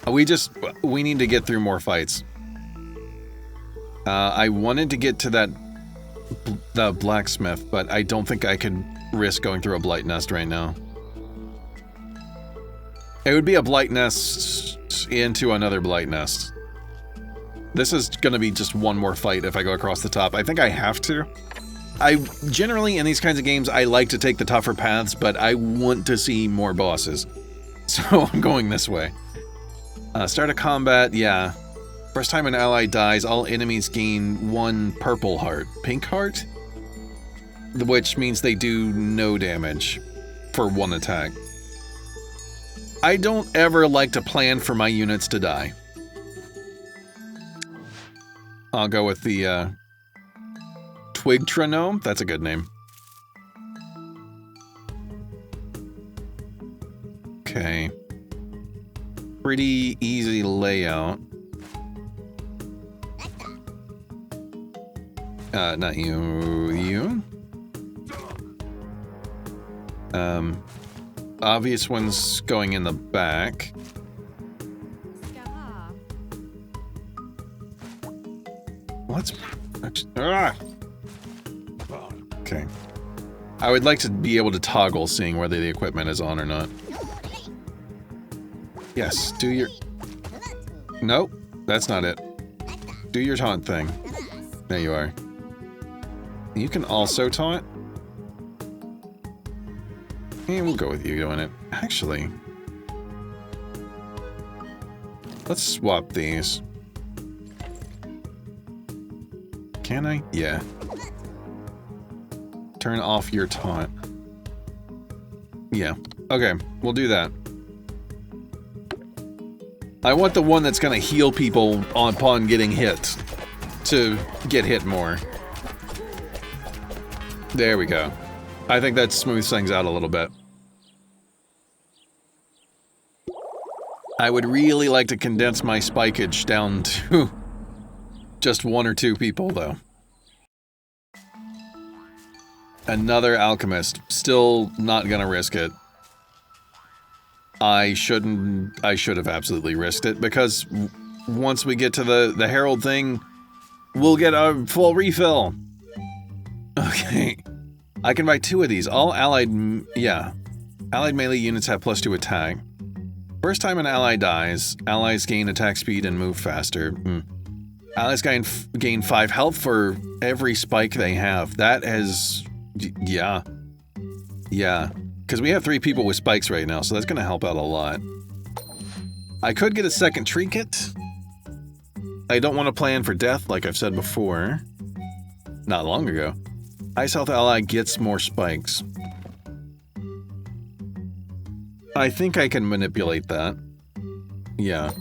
We need to get through more fights. I wanted to get to the blacksmith, but I don't think I could risk going through a blight nest right now. It would be a blight nest into another blight nest. This is going to be just one more fight if I go across the top. I think I have to. I generally, in these kinds of games, I like to take the tougher paths, but I want to see more bosses. So I'm going this way. Start a combat, yeah. First time an ally dies, all enemies gain 1 purple heart. Pink heart? Which means they do no damage for 1 attack. I don't ever like to plan for my units to die. I'll go with the Twig Tronome. That's a good name. Okay. Pretty easy layout. Not you. You? Obvious ones going in the back. Let's... Okay. I would like to be able to toggle seeing whether the equipment is on or not. Yes, do your... Nope, that's not it. Do your taunt thing. There you are. You can also taunt. Yeah, we'll go with you doing it. Actually, let's swap these. Can I? Yeah. Turn off your taunt. Yeah. Okay, we'll do that. I want the one that's going to heal people upon getting hit to get hit more. There we go. I think that smooths things out a little bit. I would really like to condense my spikeage down to just 1 or 2 people, though. Another alchemist. Still not gonna risk it. I should have absolutely risked it, because once we get to the herald thing, we'll get a full refill. Okay. I can buy 2 of these. All allied... yeah. Allied melee units have +2 attack. First time an ally dies, allies gain attack speed and move faster. Allies gain 5 health for every spike they have. That has... yeah. Yeah. Because we have 3 people with spikes right now, so that's going to help out a lot. I could get a second trinket. I don't want to plan for death, like I've said before. Not long ago. Ice Health ally gets more spikes. I think I can manipulate that. Yeah.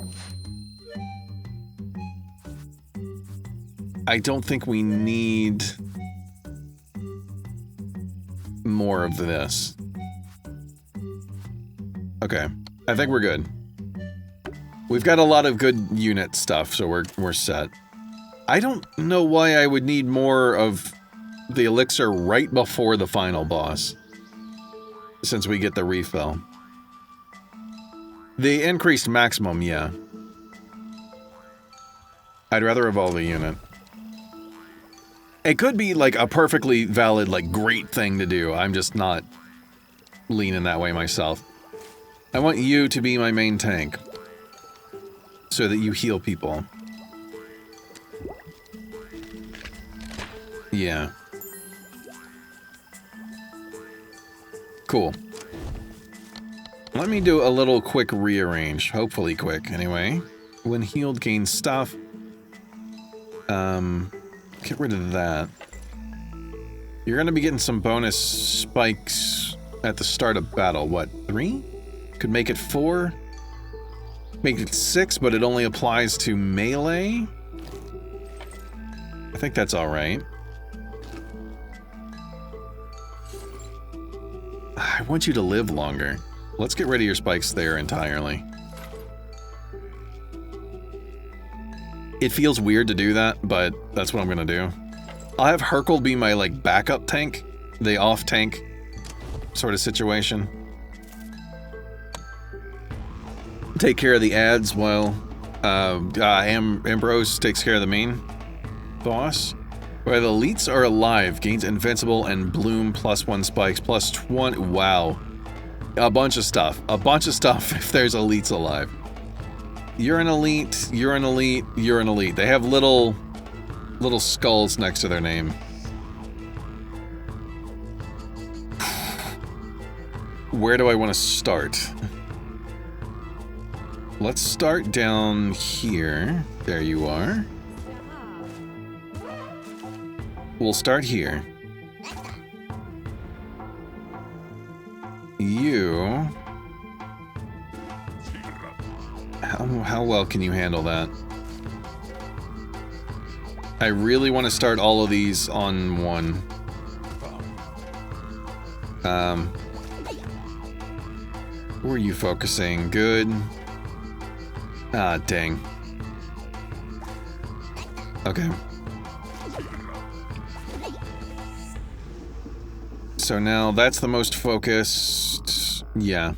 I don't think we need more of this. Okay. I think we're good. We've got a lot of good unit stuff, so we're set. I don't know why I would need more of the elixir right before the final boss, since we get the refill. The increased maximum, yeah. I'd rather evolve the unit. It could be like a perfectly valid, like, great thing to do. I'm just not leaning that way myself. I want you to be my main tank, so that you heal people. Yeah. Cool. Let me do a little quick rearrange. Hopefully quick, anyway. When healed, gain stuff. Get rid of that. You're gonna be getting some bonus spikes at the start of battle. What, 3? Could make it 4? Make it 6, but it only applies to melee? I think that's alright. I want you to live longer. Let's get rid of your spikes there entirely. It feels weird to do that, but that's what I'm gonna do. I'll have Hercule be my, like, backup tank. The off-tank sort of situation. Take care of the ads while Ambrose takes care of the main boss. Where the elites are alive, gains invincible and bloom +1 spikes, +20. Wow. A bunch of stuff. A bunch of stuff if there's elites alive. You're an elite, you're an elite, you're an elite. They have little skulls next to their name. Where do I want to start? Let's start down here. There you are. We'll start here. You... How well can you handle that? I really want to start all of these on one. Where are you focusing? Good. Ah, dang. Okay. So now that's the most focused. Yeah.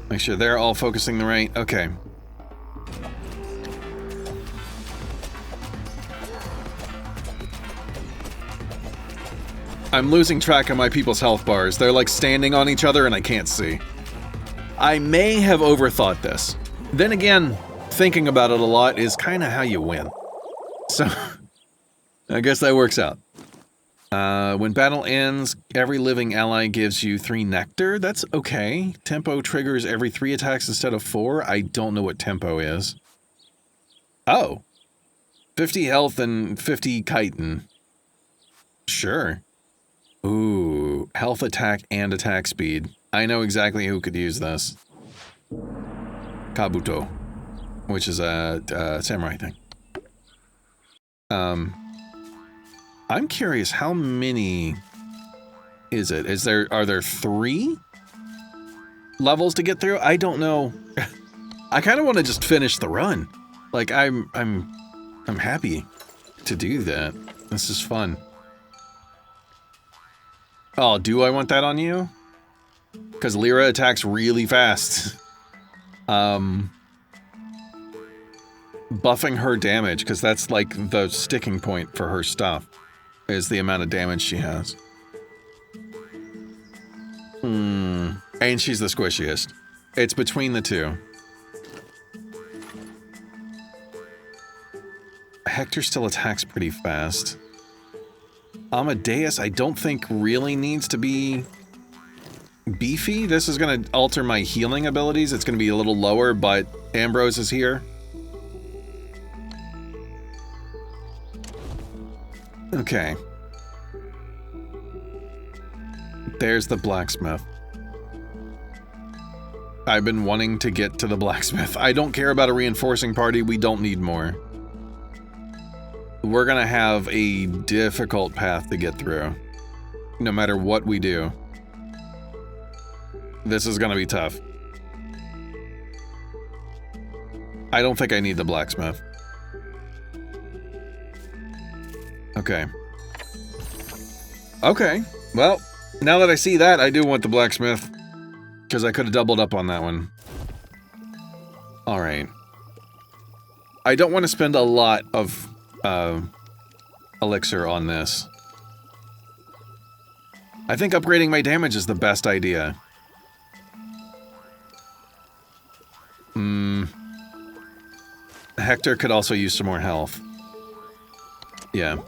Make sure they're all focusing the right. Okay. I'm losing track of my people's health bars. They're like standing on each other and I can't see. I may have overthought this. Then again, thinking about it a lot is kind of how you win. So, I guess that works out. When battle ends, every living ally gives you 3 nectar. That's okay. Tempo triggers every 3 attacks instead of 4. I don't know what tempo is. Oh. 50 health and 50 chitin. Sure. Ooh, health, attack, and attack speed. I know exactly who could use this. Kabuto, which is a samurai thing. I'm curious, how many is it? Are there 3 levels to get through? I don't know. I kind of want to just finish the run. Like I'm happy to do that. This is fun. Oh, do I want that on you? Because Lyra attacks really fast. Buffing her damage, because that's like the sticking point for her stuff, is the amount of damage she has. And she's the squishiest. It's between the two. Hector still attacks pretty fast. Amadeus, I don't think really needs to be beefy. This is going to alter my healing abilities. It's going to be a little lower, but Ambrose is here. Okay. There's the blacksmith. I've been wanting to get to the blacksmith. I don't care about a reinforcing party. We don't need more. We're gonna have a difficult path to get through. No matter what we do. This is gonna be tough. I don't think I need the blacksmith. Okay. Okay. Well, now that I see that, I do want the blacksmith. Because I could have doubled up on that one. Alright. I don't want to spend a lot of elixir on this. I think upgrading my damage is the best idea. Hector could also use some more health. Yeah.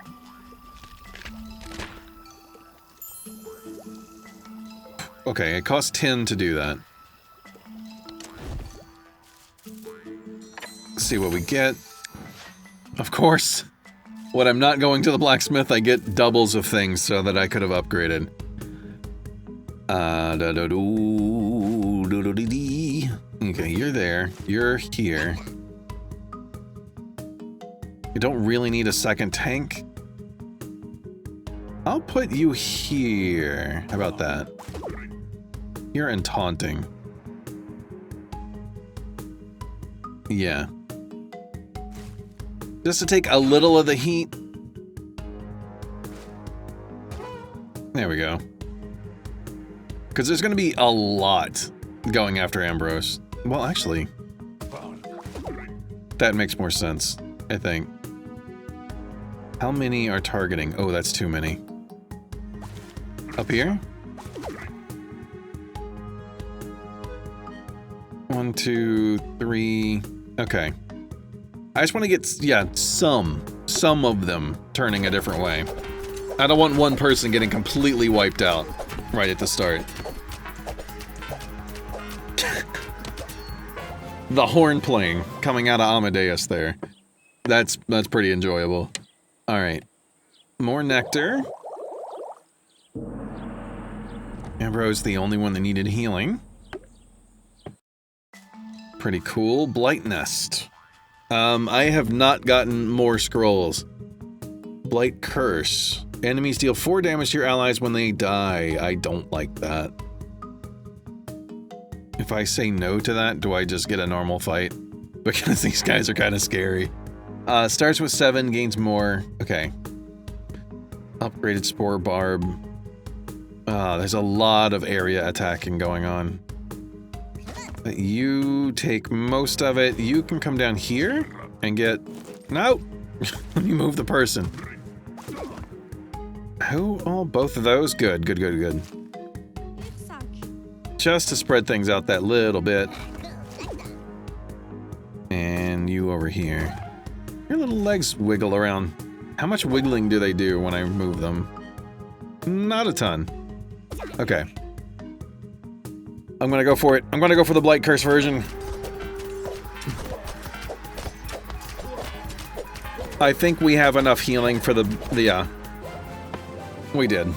Okay, it costs 10 to do that. Let's see what we get. Of course, when I'm not going to the blacksmith, I get doubles of things so that I could have upgraded. Okay, you're there. You're here. You don't really need a second tank. I'll put you here. How about that? You're in taunting. Yeah. Just to take a little of the heat. There we go. Because there's going to be a lot going after Ambrose. Well, actually, that makes more sense, I think. How many are targeting? Oh, that's too many. Up here? 1, 2, 3. Okay. I just want to get, yeah, some of them turning a different way. I don't want one person getting completely wiped out right at the start. The horn playing coming out of Amadeus there. That's pretty enjoyable. All right. More nectar. Ambrose, the only one that needed healing. Pretty cool. Blight Nest. I have not gotten more scrolls. Blight Curse. Enemies deal 4 damage to your allies when they die. I don't like that. If I say no to that, do I just get a normal fight? Because these guys are kind of scary. Starts with 7, gains more. Okay. Upgraded Spore Barb. There's a lot of area attacking going on. But you take most of it. You can come down here and get... No! Let me move the person. Who? Oh, both of those? Good, good, good, good. Just to spread things out that little bit. And you over here. Your little legs wiggle around. How much wiggling do they do when I move them? Not a ton. Okay. I'm gonna go for it. I'm gonna go for the Blight Curse version. I think we have enough healing for the we did.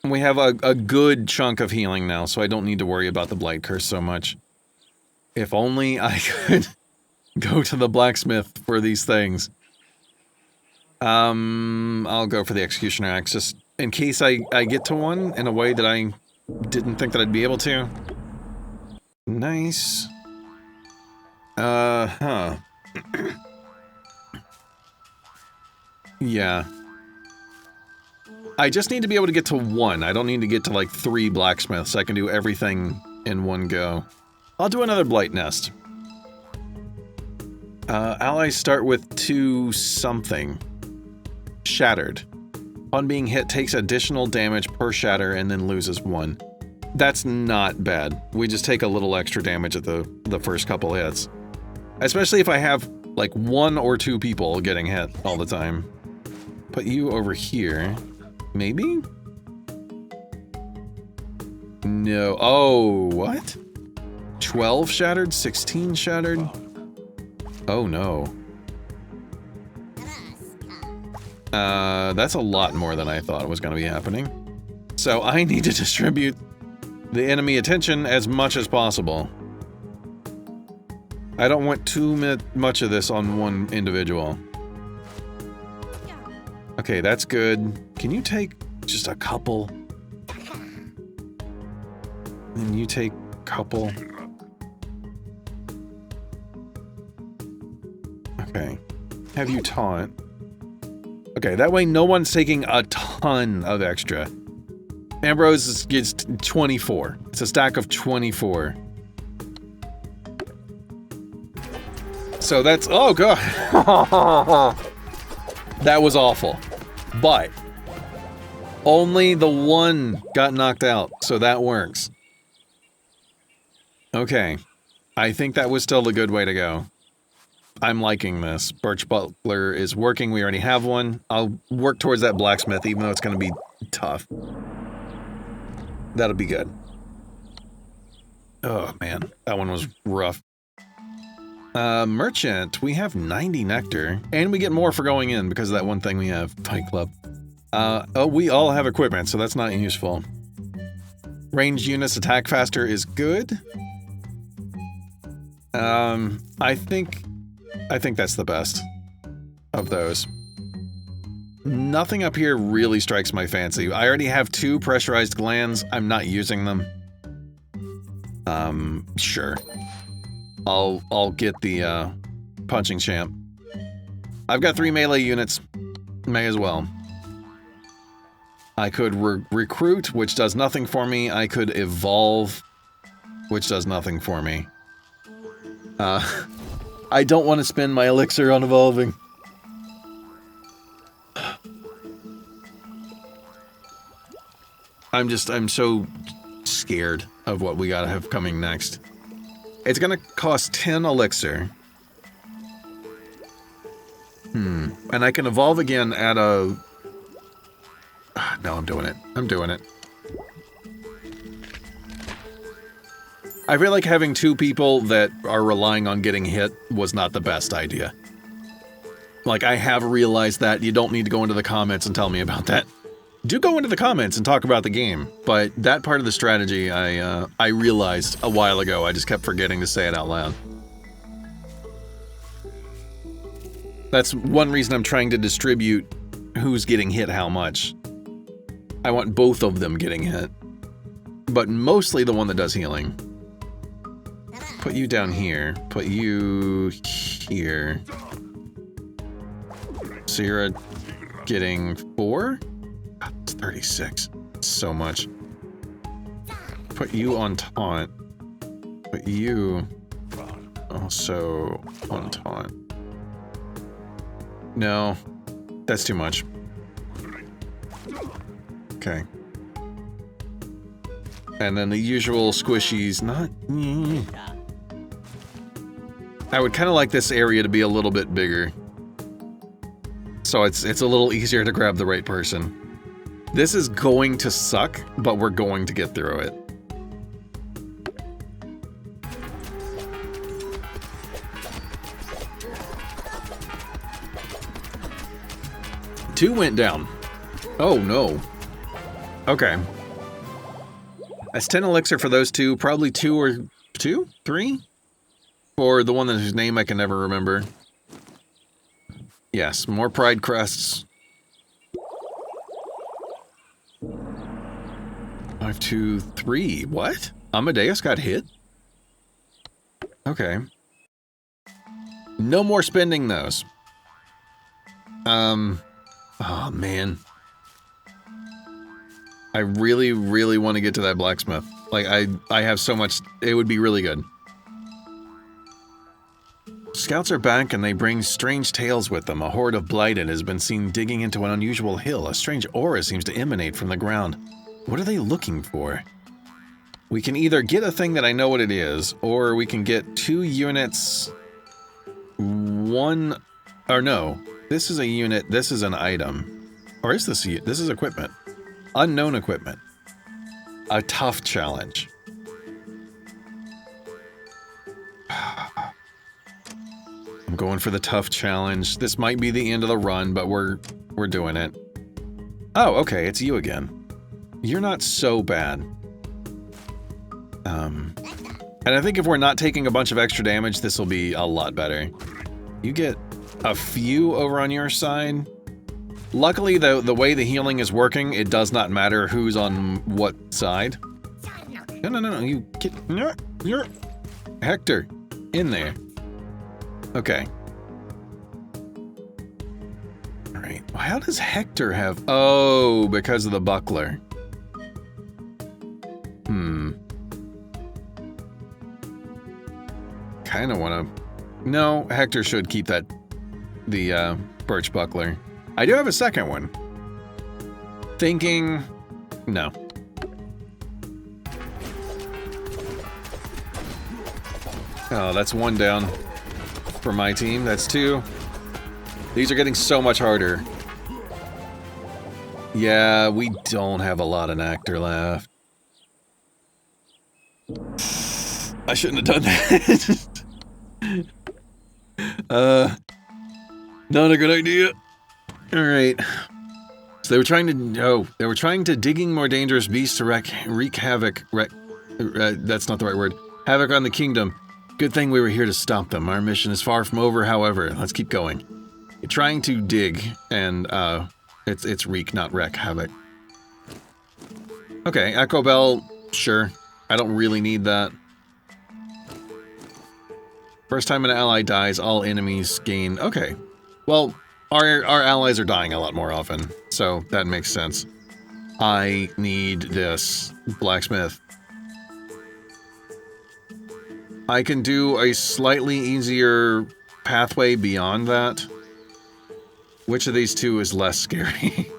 We have a good chunk of healing now, so I don't need to worry about the Blight Curse so much. If only I could go to the blacksmith for these things. I'll go for the Executioner Axe, just in case I get to one in a way that I didn't think that I'd be able to. Nice. Yeah. I just need to be able to get to 1. I don't need to get to like 3 blacksmiths. I can do everything in one go. I'll do another Blight Nest. Allies start with 2 something. Shattered. On being hit, takes additional damage per shatter and then loses 1. That's not bad. We just take a little extra damage at the first couple hits. Especially if I have like 1 or 2 people getting hit all the time. Put you over here. Maybe? No. Oh, what? 12 shattered? 16 shattered? Oh, no. That's a lot more than I thought was going to be happening. So I need to distribute the enemy attention as much as possible. I don't want too much of this on one individual. Okay, that's good. Can you take just a couple? And you take a couple. Okay. Have you taunt? Okay, that way no one's taking a ton of extra. Ambrose gets 24. It's a stack of 24. So that's... Oh, God. That was awful. But only the 1 got knocked out, so that works. Okay. I think that was still a good way to go. I'm liking this. Birch Butler is working. We already have one. I'll work towards that blacksmith, even though it's going to be tough. That'll be good. Oh, man. That one was rough. Merchant. We have 90 nectar. And we get more for going in because of that one thing we have. Fight Club. Oh, we all have equipment, so that's not useful. Ranged units attack faster is good. I think that's the best of those. Nothing up here really strikes my fancy. I already have 2 pressurized glands. I'm not using them. Sure. I'll get the, punching champ. I've got 3 melee units. May as well. I could recruit, which does nothing for me. I could evolve, which does nothing for me. I don't want to spend my elixir on evolving. I'm so scared of what we gotta have coming next. It's gonna cost 10 elixir. And I can evolve again at a... No, I'm doing it. I'm doing it. I feel like having 2 people that are relying on getting hit was not the best idea. Like, I have realized that. You don't need to go into the comments and tell me about that. Do go into the comments and talk about the game, but that part of the strategy I realized a while ago. I just kept forgetting to say it out loud. That's one reason I'm trying to distribute who's getting hit how much. I want both of them getting hit, but mostly the one that does healing. Put you down here. Put you here. So you're getting 4? God, it's 36. So much. Put you on taunt. Put you also on taunt. No, that's too much. Okay. And then the usual squishies, not... I would kind of like this area to be a little bit bigger. So it's a little easier to grab the right person. This is going to suck, but we're going to get through it. Two went down. Oh no. Okay. That's 10 elixir for those 2. Probably 2 or 2? 3? For the one whose name I can never remember. Yes, more pride crests. 5, 2, 3. What? Amadeus got hit? Okay. No more spending those. Oh man. I really, really want to get to that blacksmith. Like, I have so much... It would be really good. Scouts are back and they bring strange tales with them. A horde of blighted has been seen digging into an unusual hill. A strange aura seems to emanate from the ground. What are they looking for? We can either get a thing that I know what it is, or we can get 2 units... One... Or no. This is a unit, this is an item. Or is this... This is equipment. Unknown equipment. A tough challenge. I'm going for the tough challenge. This might be the end of the run, but we're doing it. Oh, okay, it's you again. You're not so bad. And I think if we're not taking a bunch of extra damage, this will be a lot better. You get a few over on your side. Luckily, the way the healing is working, it does not matter who's on what side. No, you get... Hector, in there. Okay. Alright, how does Hector have... Oh, because of the buckler. Kinda wanna... No, Hector should keep that... The, birch buckler. I do have a second one. Thinking... No. Oh, that's 1 down for my team. That's 2. These are getting so much harder. Yeah, we don't have a lot of nectar left. I shouldn't have done that. Not a good idea. Alright. So they were trying to digging more dangerous beasts to wreak havoc. That's not the right word. Havoc on the kingdom. Good thing we were here to stop them. Our mission is far from over, however. Let's keep going. You're trying to dig, and it's wreak, not wreck havoc. Okay, Echo Bell, sure. I don't really need that. First time an ally dies, all enemies gain. Okay. Well, our allies are dying a lot more often, so that makes sense. I need this blacksmith. I can do a slightly easier pathway beyond that. Which of these two is less scary?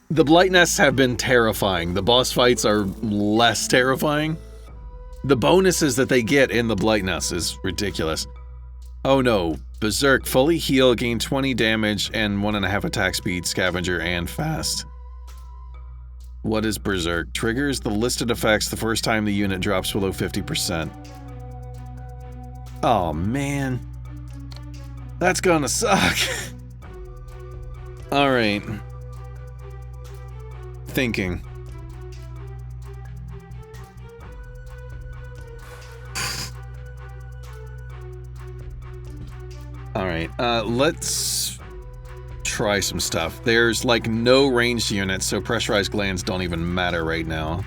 The blight nests have been terrifying. The boss fights are less terrifying. The bonuses that they get in the blight nests is ridiculous. Oh no, Berserk, fully heal, gain 20 damage and 1.5 attack speed, scavenger, and fast. What is Berserk? Triggers the listed effects the first time the unit drops below 50%. Oh man. That's gonna suck. Alright. Thinking. Alright, let's try some stuff. There's like no ranged units, so pressurized glands don't even matter right now.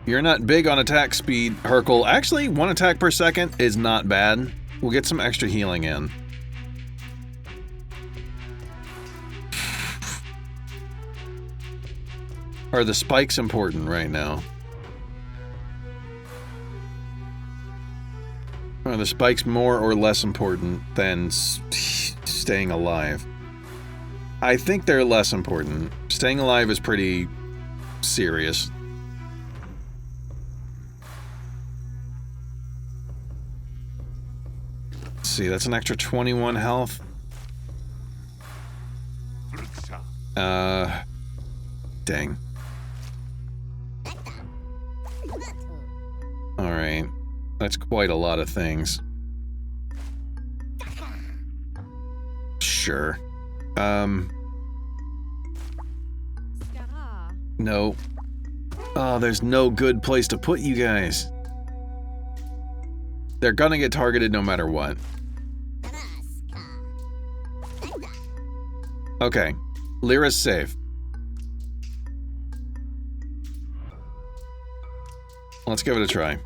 You're not big on attack speed, Hercule. Actually, 1 attack per second is not bad. We'll get some extra healing in. Are the spikes important right now? Are the spikes more or less important than staying alive? I think they're less important. Staying alive is pretty serious. Let's see, that's an extra 21 health. Dang. Alright. That's quite a lot of things. Sure. No. Oh, there's no good place to put you guys. They're gonna get targeted no matter what. Okay. Lyra's safe. Let's give it a try.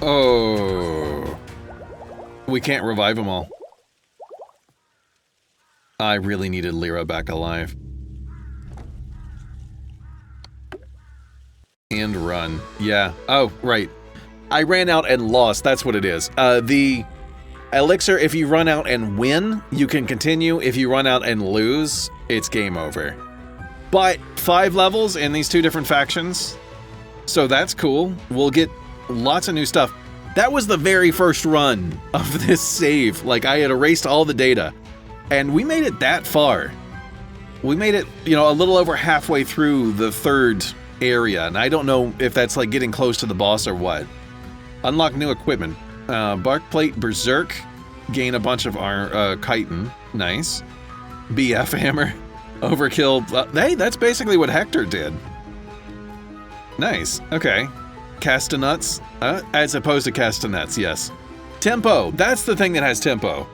Oh. We can't revive them all. I really needed Lyra back alive. And run. Yeah. Oh, right. I ran out and lost. That's what it is. The elixir, if you run out and win, you can continue. If you run out and lose, it's game over. But 5 levels in these 2 different factions. So that's cool. We'll get lots of new stuff. That was the very first run of this save. Like, I had erased all the data. And we made it that far. We made it, you know, a little over halfway through the 3rd area. And I don't know if that's like getting close to the boss or what. Unlock new equipment. Bark Plate Berserk. Gain a bunch of chitin. Nice. BF Hammer. Overkill. Hey, that's basically what Hector did. Nice. Okay. Castanets. As opposed to castanets, yes. Tempo. That's the thing that has tempo.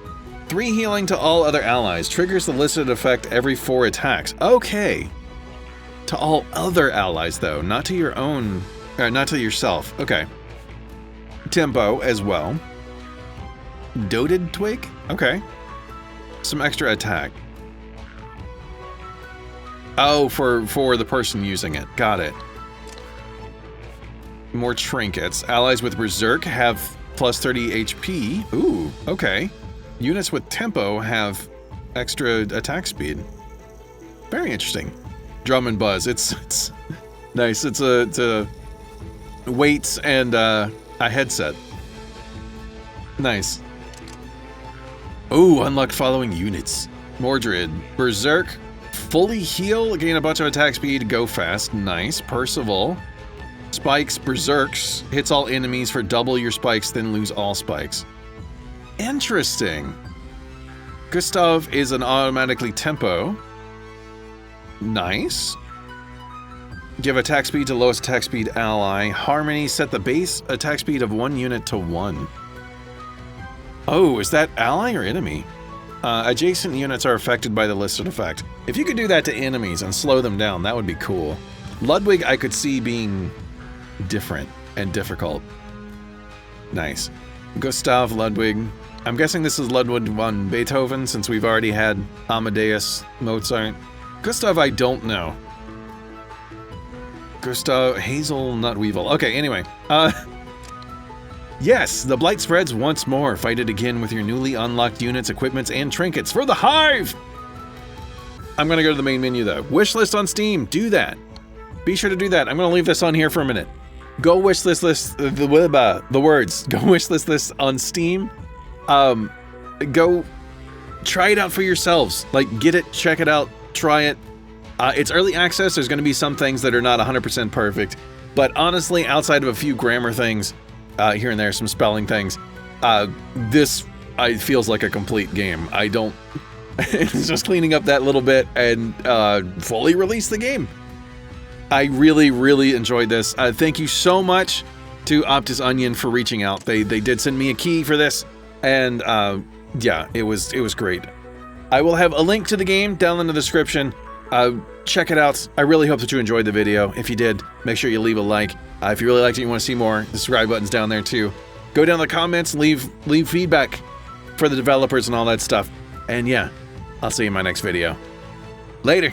3 healing to all other allies. Triggers the listed effect every 4 attacks. Okay. To all other allies, though. Not to your own... not to yourself. Okay. Tempo as well. Doted Twig? Okay. Some extra attack. Oh, for the person using it. Got it. More trinkets. Allies with Berserk have plus 30 HP. Ooh, okay. Units with Tempo have extra attack speed. Very interesting. Drum and Buzz. It's nice. It's a weights and a headset. Nice. Oh, unlocked following units. Mordred, Berserk, fully heal, gain a bunch of attack speed, go fast. Nice. Percival, spikes, berserks, hits all enemies for double your spikes, then lose all spikes. Interesting. Gustav is an automatically tempo. Nice. Give attack speed to lowest attack speed ally. Harmony, set the base attack speed of one unit to 1. Oh, is that ally or enemy? Adjacent units are affected by the listed effect. If you could do that to enemies and slow them down, that would be cool. Ludwig I could see being different and difficult. Nice. Gustav, Ludwig. I'm guessing this is Ludwig von Beethoven since we've already had Amadeus, Mozart. Gustav I don't know. Gustav, Hazelnut Weevil. Okay, anyway. Yes, the blight spreads once more. Fight it again with your newly unlocked units, equipments, and trinkets for the Hive! I'm gonna go to the main menu though. Wishlist on Steam, do that. Be sure to do that. I'm gonna leave this on here for a minute. Go wishlist the words. Go wishlist this on Steam. Go try it out for yourselves. Like, get it, check it out, try it. It's early access. There's gonna be some things that are not 100% perfect, but honestly, outside of a few grammar things, here and there, some spelling things, this feels like a complete game. I don't... It's just cleaning up that little bit and fully release the game. I really, really enjoyed this. Thank you so much to OptizOnion for reaching out. They did send me a key for this, and yeah, it was great. I will have a link to the game down in the description. Check it out. I really hope that you enjoyed the video. If you did, make sure you leave a like. If you really liked it and you want to see more, the subscribe button's down there too. Go down in the comments, leave feedback for the developers and all that stuff. And yeah, I'll see you in my next video. Later.